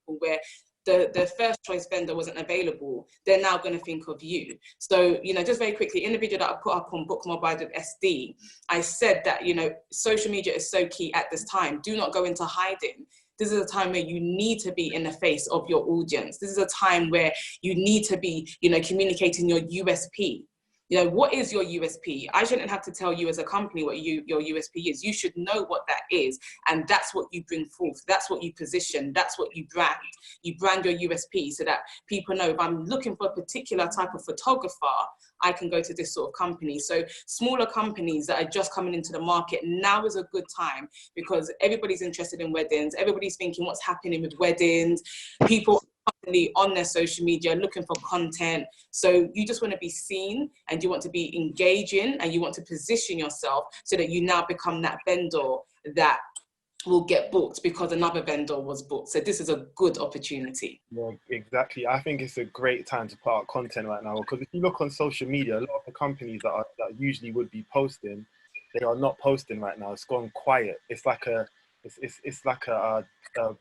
where the first choice vendor wasn't available, they're now going to think of you. So, you know, just very quickly, in the video that I put up on Book More Buys with SD, I said that, you know, social media is so key at this time. Do not go into hiding. This is a time where you need to be in the face of your audience. This is a time where you need to be, you know, communicating your USP. You know, what is your USP? I shouldn't have to tell you as a company what your USP is. You should know what that is. And that's what you bring forth. That's what you position. That's what you brand. You brand your USP so that people know if I'm looking for a particular type of photographer, I can go to this sort of company. So smaller companies that are just coming into the market, now is a good time because everybody's interested in weddings. Everybody's thinking what's happening with weddings. People on their social media looking for content. So you just want to be seen and you want to be engaging and you want to position yourself so that you now become that vendor that will get booked because another vendor was booked. So this is a good opportunity. Yeah, exactly. I think it's a great time to put out content right now because if you look on social media, a lot of the companies that usually would be posting, they are not posting right now. It's gone quiet. It's like a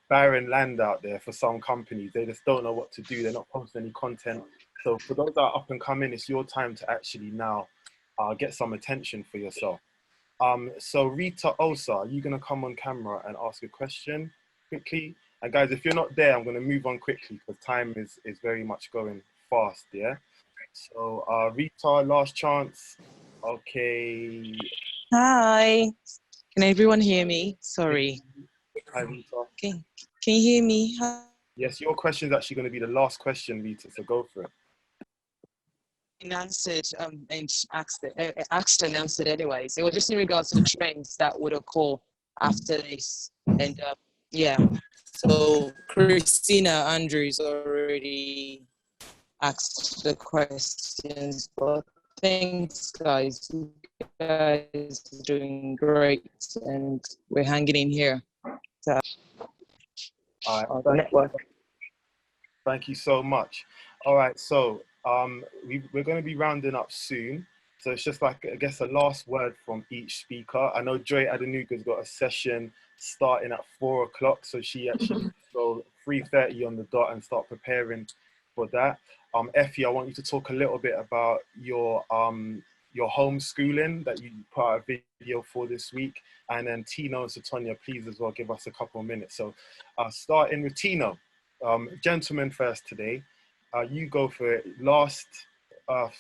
barren land out there for some companies. They just don't know what to do. They're not posting any content. So for those that are up and coming, it's your time to actually now get some attention for yourself. So Rita Osa, are you going to come on camera and ask a question quickly? And guys, if you're not there, I'm going to move on quickly because time is very much going fast, yeah? So Rita, last chance. Okay. Hi. Can everyone hear me? Sorry. Hi, Rita. Okay. Can you hear me? Hi. Yes, your question is actually going to be the last question, Rita, so go for it. Answered and asked and answered anyways. It was just in regards to the trends that would occur after this. And yeah, so Christina Andrews already asked the questions, but thanks guys. You guys are doing great and we're hanging in here. So, all right, thank you so much. All right, so we're going to be rounding up soon. So it's just like, I guess, a last word from each speaker. I know Joy Adenuga's got a session starting at 4 o'clock. So she actually go 3:30 on the dot and start preparing for that. Effie, I want you to talk a little bit about your homeschooling that you put out a video for this week. And then Tino and Sotonye, please as well, give us a couple of minutes. So starting with Tino, gentlemen first today. You go for it. Last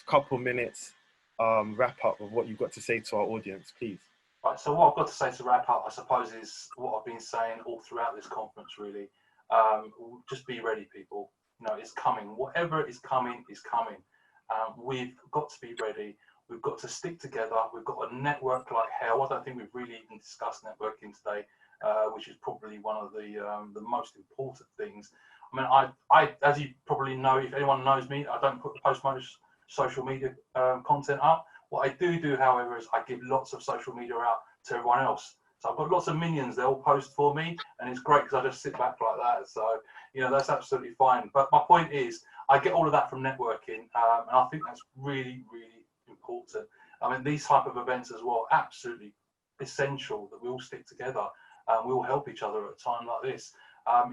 couple minutes, wrap up of what you've got to say to our audience, please. Right, so what I've got to say to wrap up, I suppose, is what I've been saying all throughout this conference, really. Just be ready, people. You know, it's coming. Whatever is coming is coming. We've got to be ready. We've got to stick together. We've got a network like hell. I don't think we've really even discussed networking today, which is probably one of the most important things. I mean, I, as you probably know, if anyone knows me, I don't post much social media content up. What I do, however, is I give lots of social media out to everyone else. So I've got lots of minions, they all post for me, and it's great because I just sit back like that. So, you know, that's absolutely fine. But my point is, I get all of that from networking, and I think that's really, really important. I mean, these type of events as well, absolutely essential that we all stick together and we all help each other at a time like this.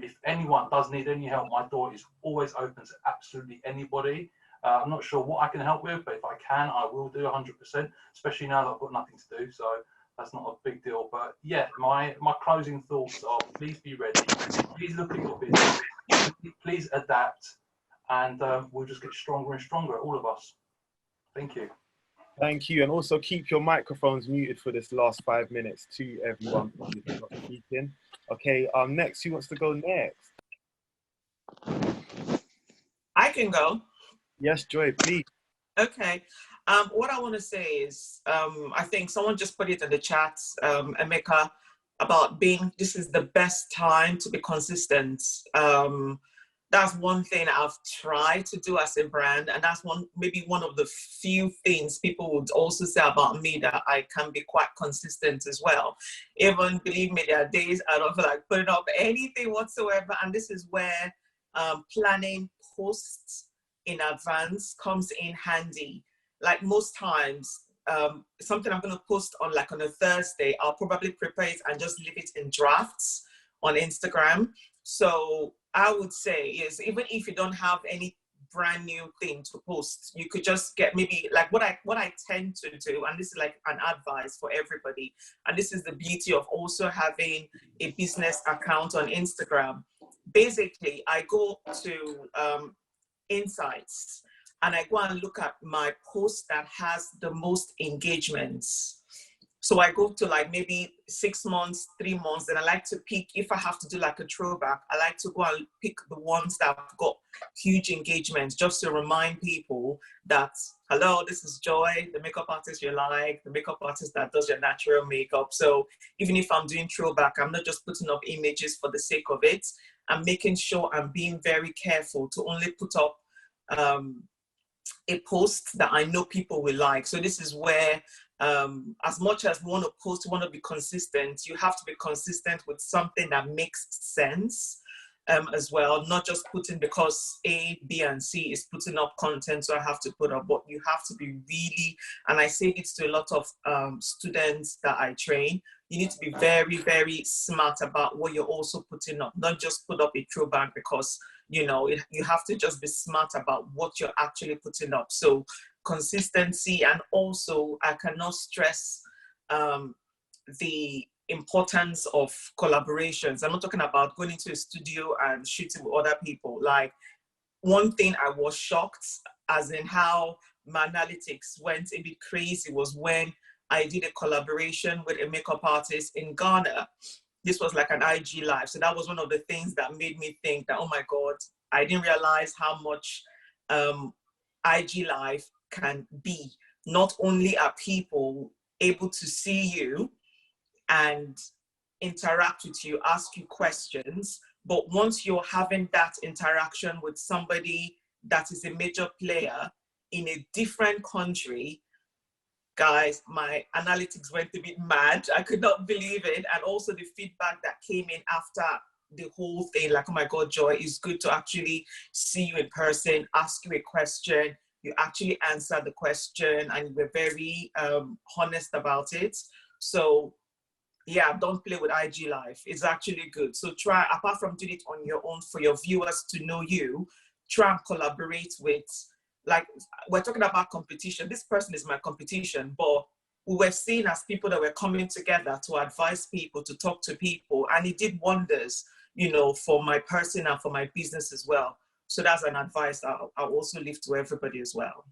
If anyone does need any help, my door is always open to absolutely anybody. I'm not sure what I can help with, but if I can, I will do 100%, especially now that I've got nothing to do. So that's not a big deal. But yeah, my closing thoughts are, please be ready. Please look at your business. Please adapt. And we'll just get stronger and stronger, all of us. Thank you. Thank you. And also keep your microphones muted for this last 5 minutes to everyone who's not speaking. Okay, next, who wants to go next? I can go. Yes, Joy, please. Okay. What I want to say is, I think someone just put it in the chat, Emeka, about this is the best time to be consistent. That's one thing I've tried to do as a brand, and that's maybe one of the few things people would also say about me, that I can be quite consistent as well. Even, believe me, there are days I don't feel like putting up anything whatsoever, and this is where planning posts in advance comes in handy. Like most times, something I'm going to post on a Thursday, I'll probably prepare it and just leave it in drafts on Instagram. So I would say is, even if you don't have any brand new thing to post, you could just get maybe like what I tend to do, and this is like an advice for everybody, and this is the beauty of also having a business account on Instagram. Basically, I go to insights and I go and look at my post that has the most engagements. So I go to like maybe 6 months, 3 months, and I like to pick, if I have to do like a throwback, I like to go and pick the ones that have got huge engagement, just to remind people that, hello, this is Joy, the makeup artist you like, the makeup artist that does your natural makeup. So even if I'm doing throwback, I'm not just putting up images for the sake of it. I'm making sure I'm being very careful to only put up a post that I know people will like. So this is where, as much as we want to post, we want to be consistent, you have to be consistent with something that makes sense as well, not just putting because A, B, and C is putting up content, so I have to put up, but you have to be really, and I say this to a lot of students that I train, you need to be very, very smart about what you're also putting up, not just put up a throwback because, you know, you have to just be smart about what you're actually putting up. So consistency, and also I cannot stress the importance of collaborations. I'm not talking about going into a studio and shooting with other people. Like, one thing I was shocked, as in how my analytics went a bit crazy, was when I did a collaboration with a makeup artist in Ghana. This was like an IG live. So that was one of the things that made me think that, oh my God, I didn't realize how much IG live can be. Not only are people able to see you and interact with you, ask you questions, but once you're having that interaction with somebody that is a major player in a different country, guys, my analytics went a bit mad. I could not believe it. And also the feedback that came in after the whole thing, like, oh my God, Joy, it's good to actually see you in person, ask you a question, you actually answered the question, and you were very honest about it. So yeah, don't play with IG Live. It's actually good. So try, apart from doing it on your own for your viewers to know you, try and collaborate with, like, we're talking about competition. This person is my competition, but we were seen as people that were coming together to advise people, to talk to people, and it did wonders, you know, for my person and for my business as well. So that's an advice I'll also leave to everybody as well.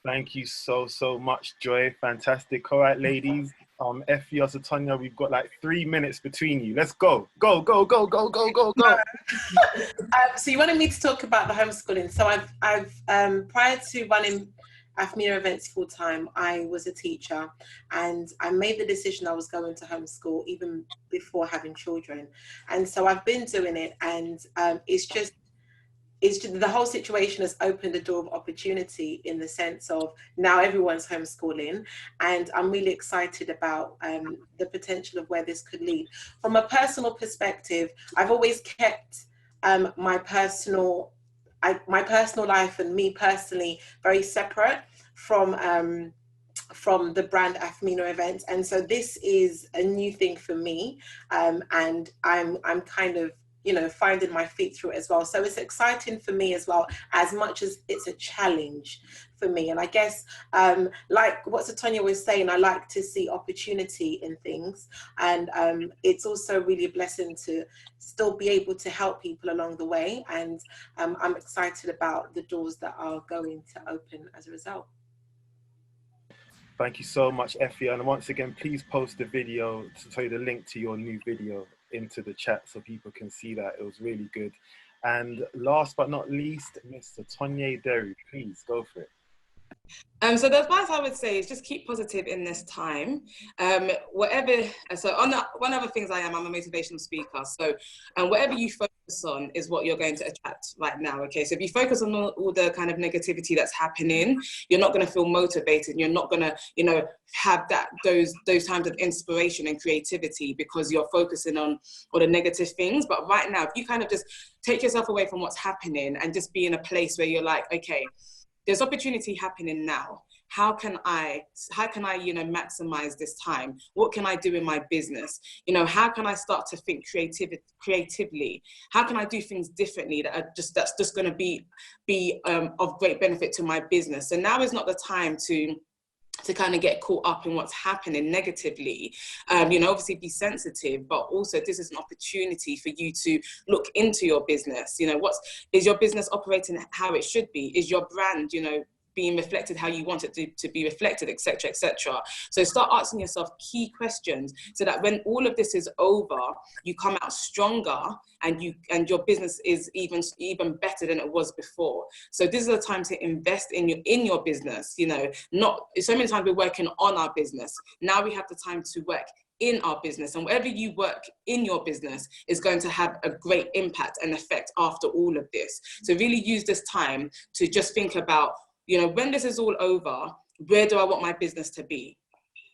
Thank you so much, Joy. Fantastic. All right, ladies. Afia, Sotonye, we've got like 3 minutes between you. Let's go. Go. So you wanted me to talk about the homeschooling. So I've prior to running Afmena events full time, I was a teacher, and I made the decision I was going to homeschool even before having children. And so I've been doing it, and it's just the whole situation has opened a door of opportunity, in the sense of now everyone's homeschooling, and I'm really excited about the potential of where this could lead. From a personal perspective, I've always kept my personal life and me personally very separate from the brand Afmena events, and so this is a new thing for me, and I'm kind of, you know, finding my feet through it as well. So it's exciting for me as well, as much as it's a challenge for me. And I guess, like what Sotonye was saying, I like to see opportunity in things. And it's also really a blessing to still be able to help people along the way. And I'm excited about the doors that are going to open as a result. Thank you so much, Afia. And once again, please post the video, to tell you the link to your new video into the chat so people can see that. It was really good. And last but not least, Mr. Sotonye Deru, please go for it. So the advice I would say is just keep positive in this time. One of the things I'm a motivational speaker. So whatever you focus on is what you're going to attract right now. Okay, so if you focus on all the kind of negativity that's happening, you're not going to feel motivated. You're not going to, have those times of inspiration and creativity because you're focusing on all the negative things. But right now, if you kind of just take yourself away from what's happening and just be in a place where you're like, okay, there's opportunity happening now. How can I, maximize this time? What can I do in my business? How can I start to think creatively? How can I do things differently that's just going to be of great benefit to my business? And now is not the time to kind of get caught up in what's happening negatively. Obviously be sensitive, but also this is an opportunity for you to look into your business. Is your business operating how it should be? Is your brand, being reflected how you want it to be reflected, etc., etc. So start asking yourself key questions so that when all of this is over, you come out stronger and your business is even better than it was before. So this is a time to invest in your business. Not so many times we're working on our business. Now we have the time to work in our business, and whatever you work in your business is going to have a great impact and effect after all of this. So really use this time to just think about, when this is all over, where do I want my business to be?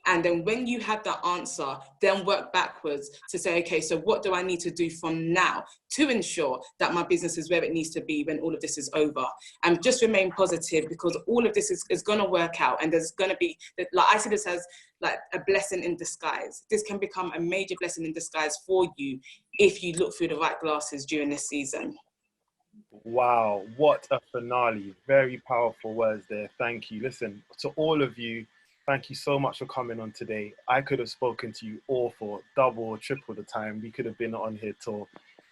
And then when you have that answer, then work backwards to say, okay, so what do I need to do from now to ensure that my business is where it needs to be when all of this is over? And just remain positive, because all of this is going to work out, and there's going to be, like I see this as like a blessing in disguise. This can become a major blessing in disguise for you if you look through the right glasses during this season. Wow, what a finale. Very powerful words there. Thank you. Listen, to all of you, thank you so much for coming on today. I could have spoken to you all for double or triple the time. We could have been on here till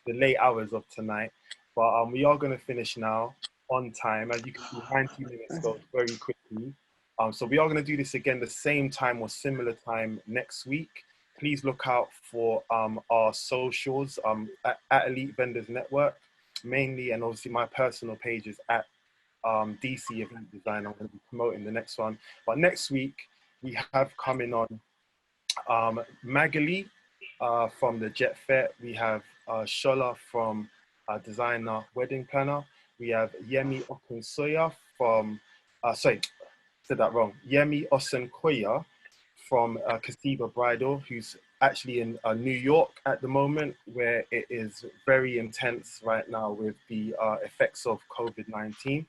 the late hours of tonight. But we are going to finish now on time. As you can see, 90 minutes goes very quickly. So we are going to do this again the same time or similar time next week. Please look out for our socials at Elite Vendors Network mainly, and obviously my personal page is at DC Event Design. I'm going to be promoting the next one. But next week we have coming on Magali from the Jet Fet. We have Shola from Designer Wedding Planner. We have Yemi Okunsoya from said that wrong. Yemi Osunkoya from Kasiba Bridal, who's actually in New York at the moment, where it is very intense right now with the effects of COVID-19.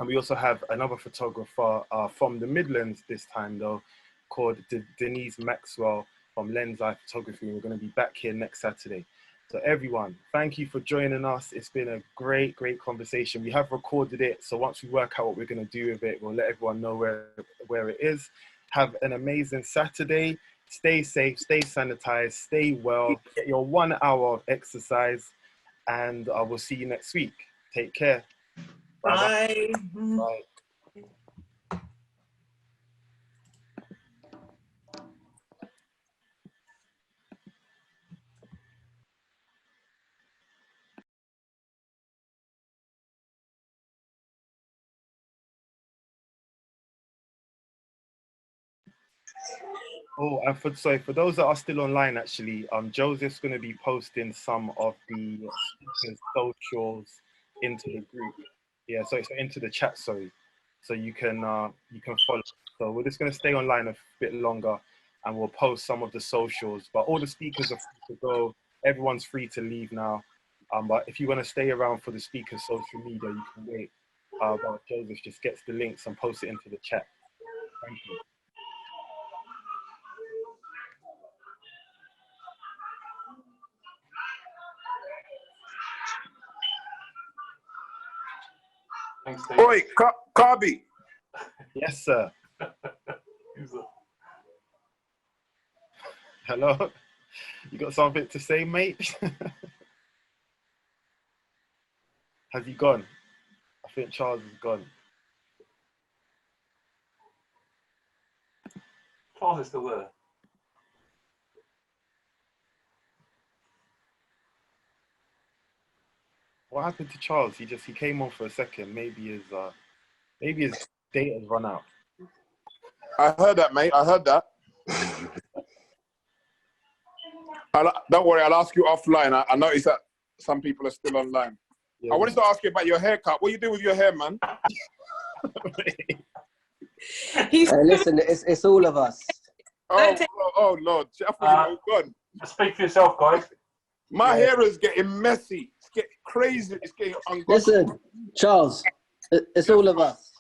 And we also have another photographer from the Midlands this time though, called Denise Maxwell from Lens Eye Photography. We're going to be back here next Saturday. So everyone, thank you for joining us. It's been a great, great conversation. We have recorded it, so once we work out what we're going to do with it, we'll let everyone know where it is. Have an amazing Saturday. Stay safe, stay sanitized, stay well, get your 1 hour of exercise, and I will see you next week. Take care. Bye. Bye. Oh, and for those that are still online, actually, Joseph's going to be posting some of the speakers' socials into the group. Yeah, so into the chat, sorry. So you can follow. So we're just going to stay online a bit longer, and we'll post some of the socials. But all the speakers are free to go. Everyone's free to leave now. But if you want to stay around for the speakers' social media, you can wait. While Joseph just gets the links and posts it into the chat. Thank you. Thanks, Steve. Oi, Kabi. Yes, sir. Hello. You got something to say, mate? Has he gone? I think Charles is gone. Charles is still there. What happened to Charles? He came on for a second. Maybe his data's run out. I heard that, mate. I heard that. Don't worry, I'll ask you offline. I noticed that some people are still online. Yeah, I wanted to ask you about your haircut. What you do with your hair, man? Hey, listen, it's all of us. Oh Lord. I thought you were gone. Speak for yourself, guys. My hair is getting messy. It's getting crazy. It's getting ungodly. Listen, Charles, it's all of us.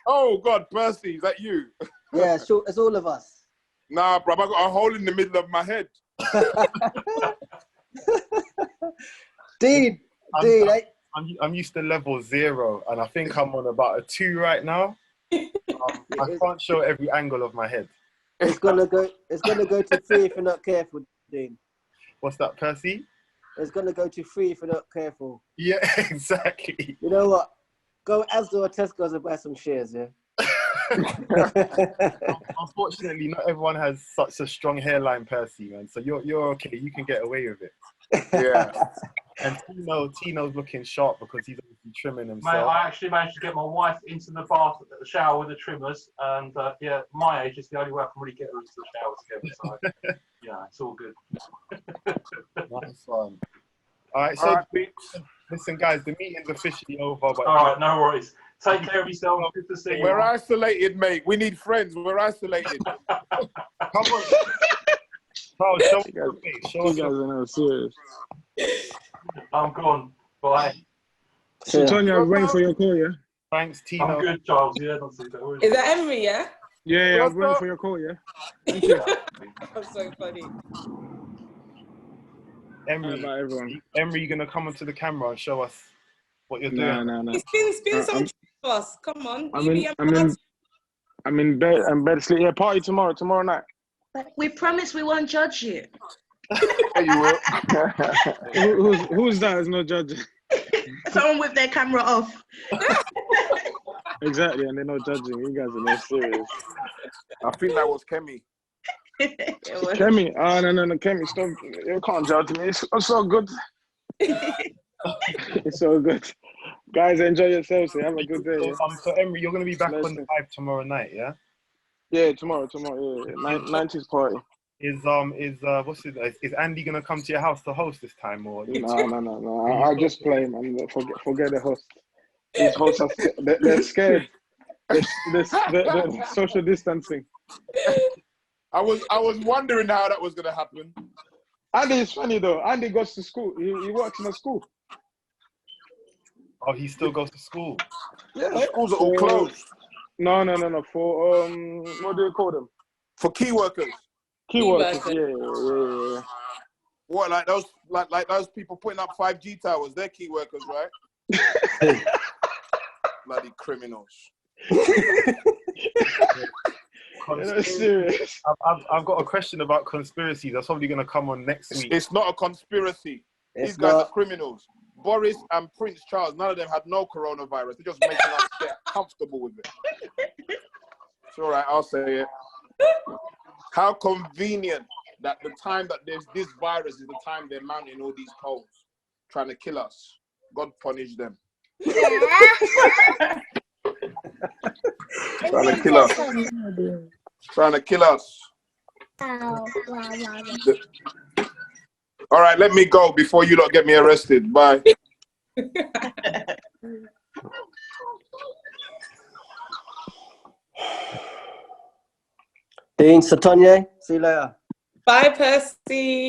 Oh God, Percy, is that you? Yeah, sure, it's all of us. Nah, bro, I got a hole in the middle of my head. Dude, I'm used to level 0, and I think I'm on about a 2 right now. I can't show every angle of my head. It's gonna go to 3 if you're not careful, Dean. What's that, Percy? It's gonna go to 3 if you're not careful. Yeah, exactly. You know what? Go Asda or Tesco's and buy some shares, yeah? Unfortunately, not everyone has such a strong hairline, Percy, man. So you're okay. You can get away with it. Yeah. And Tino's looking sharp because he's obviously trimming himself. Mate, I actually managed to get my wife into the bath, the shower with the trimmers, and yeah, my age is the only way I can really get her into the shower together. So yeah, it's all good. Nice one. All right, so listen, guys, the meeting's officially over. But all right, no worries. Take care of yourself. Good to see you. We're isolated, mate. We need friends. We're isolated. Come on. Charles, show us You guys are not serious. I'm gone. Bye. Sotonye, I'm waiting for your call, yeah? Thanks, Tino. I'm good, Charles. Yeah, not too bad. Is that Emery, yeah? Yeah, I'm waiting for your call, yeah? Thank you. That's so funny. Emery, you're going to come onto the camera and show us what you're doing. No. Spin some for us. Come on. I'm in bed. I'm bed sleep. Yeah, party tomorrow night. We promise we won't judge you. You will. Who's that? Is no judging. Someone with their camera off. Exactly, and they're not judging. You guys are not serious. I think that was Kemi. Kemi? Oh, no, Kemi, stop. You can't judge me. It's so good. It's so good. Guys, enjoy yourselves. Have a good day. Yeah? So, Emery, you're going to be back on the live tomorrow night, yeah? Yeah, tomorrow. Yeah, 90s party. Is Andy gonna come to your house to host this time, or? No. I'll just play, man. Forget the host. These hosts are they're scared. They're social distancing. I was wondering how that was gonna happen. Andy is funny though. Andy goes to school. He works in a school. Oh, he still goes to school. Yeah, schools are all closed. No. For what do you call them? For key workers. Key workers. Yeah. What, like those people putting up 5G towers? They're key workers, right? Bloody criminals. Serious. I've got a question about conspiracies. That's probably going to come on next week. It's not a conspiracy. These guys are criminals. Boris and Prince Charles, none of them had no coronavirus. They're just making us get comfortable with it. It's all right, I'll say it. How convenient that the time that there's this virus is the time they're mounting all these poles, trying to kill us. God punish them. Trying to kill us. Trying to kill us. All right, let me go before you lot get me arrested. Bye. Dean, Sotonye, see you later. Bye, Percy.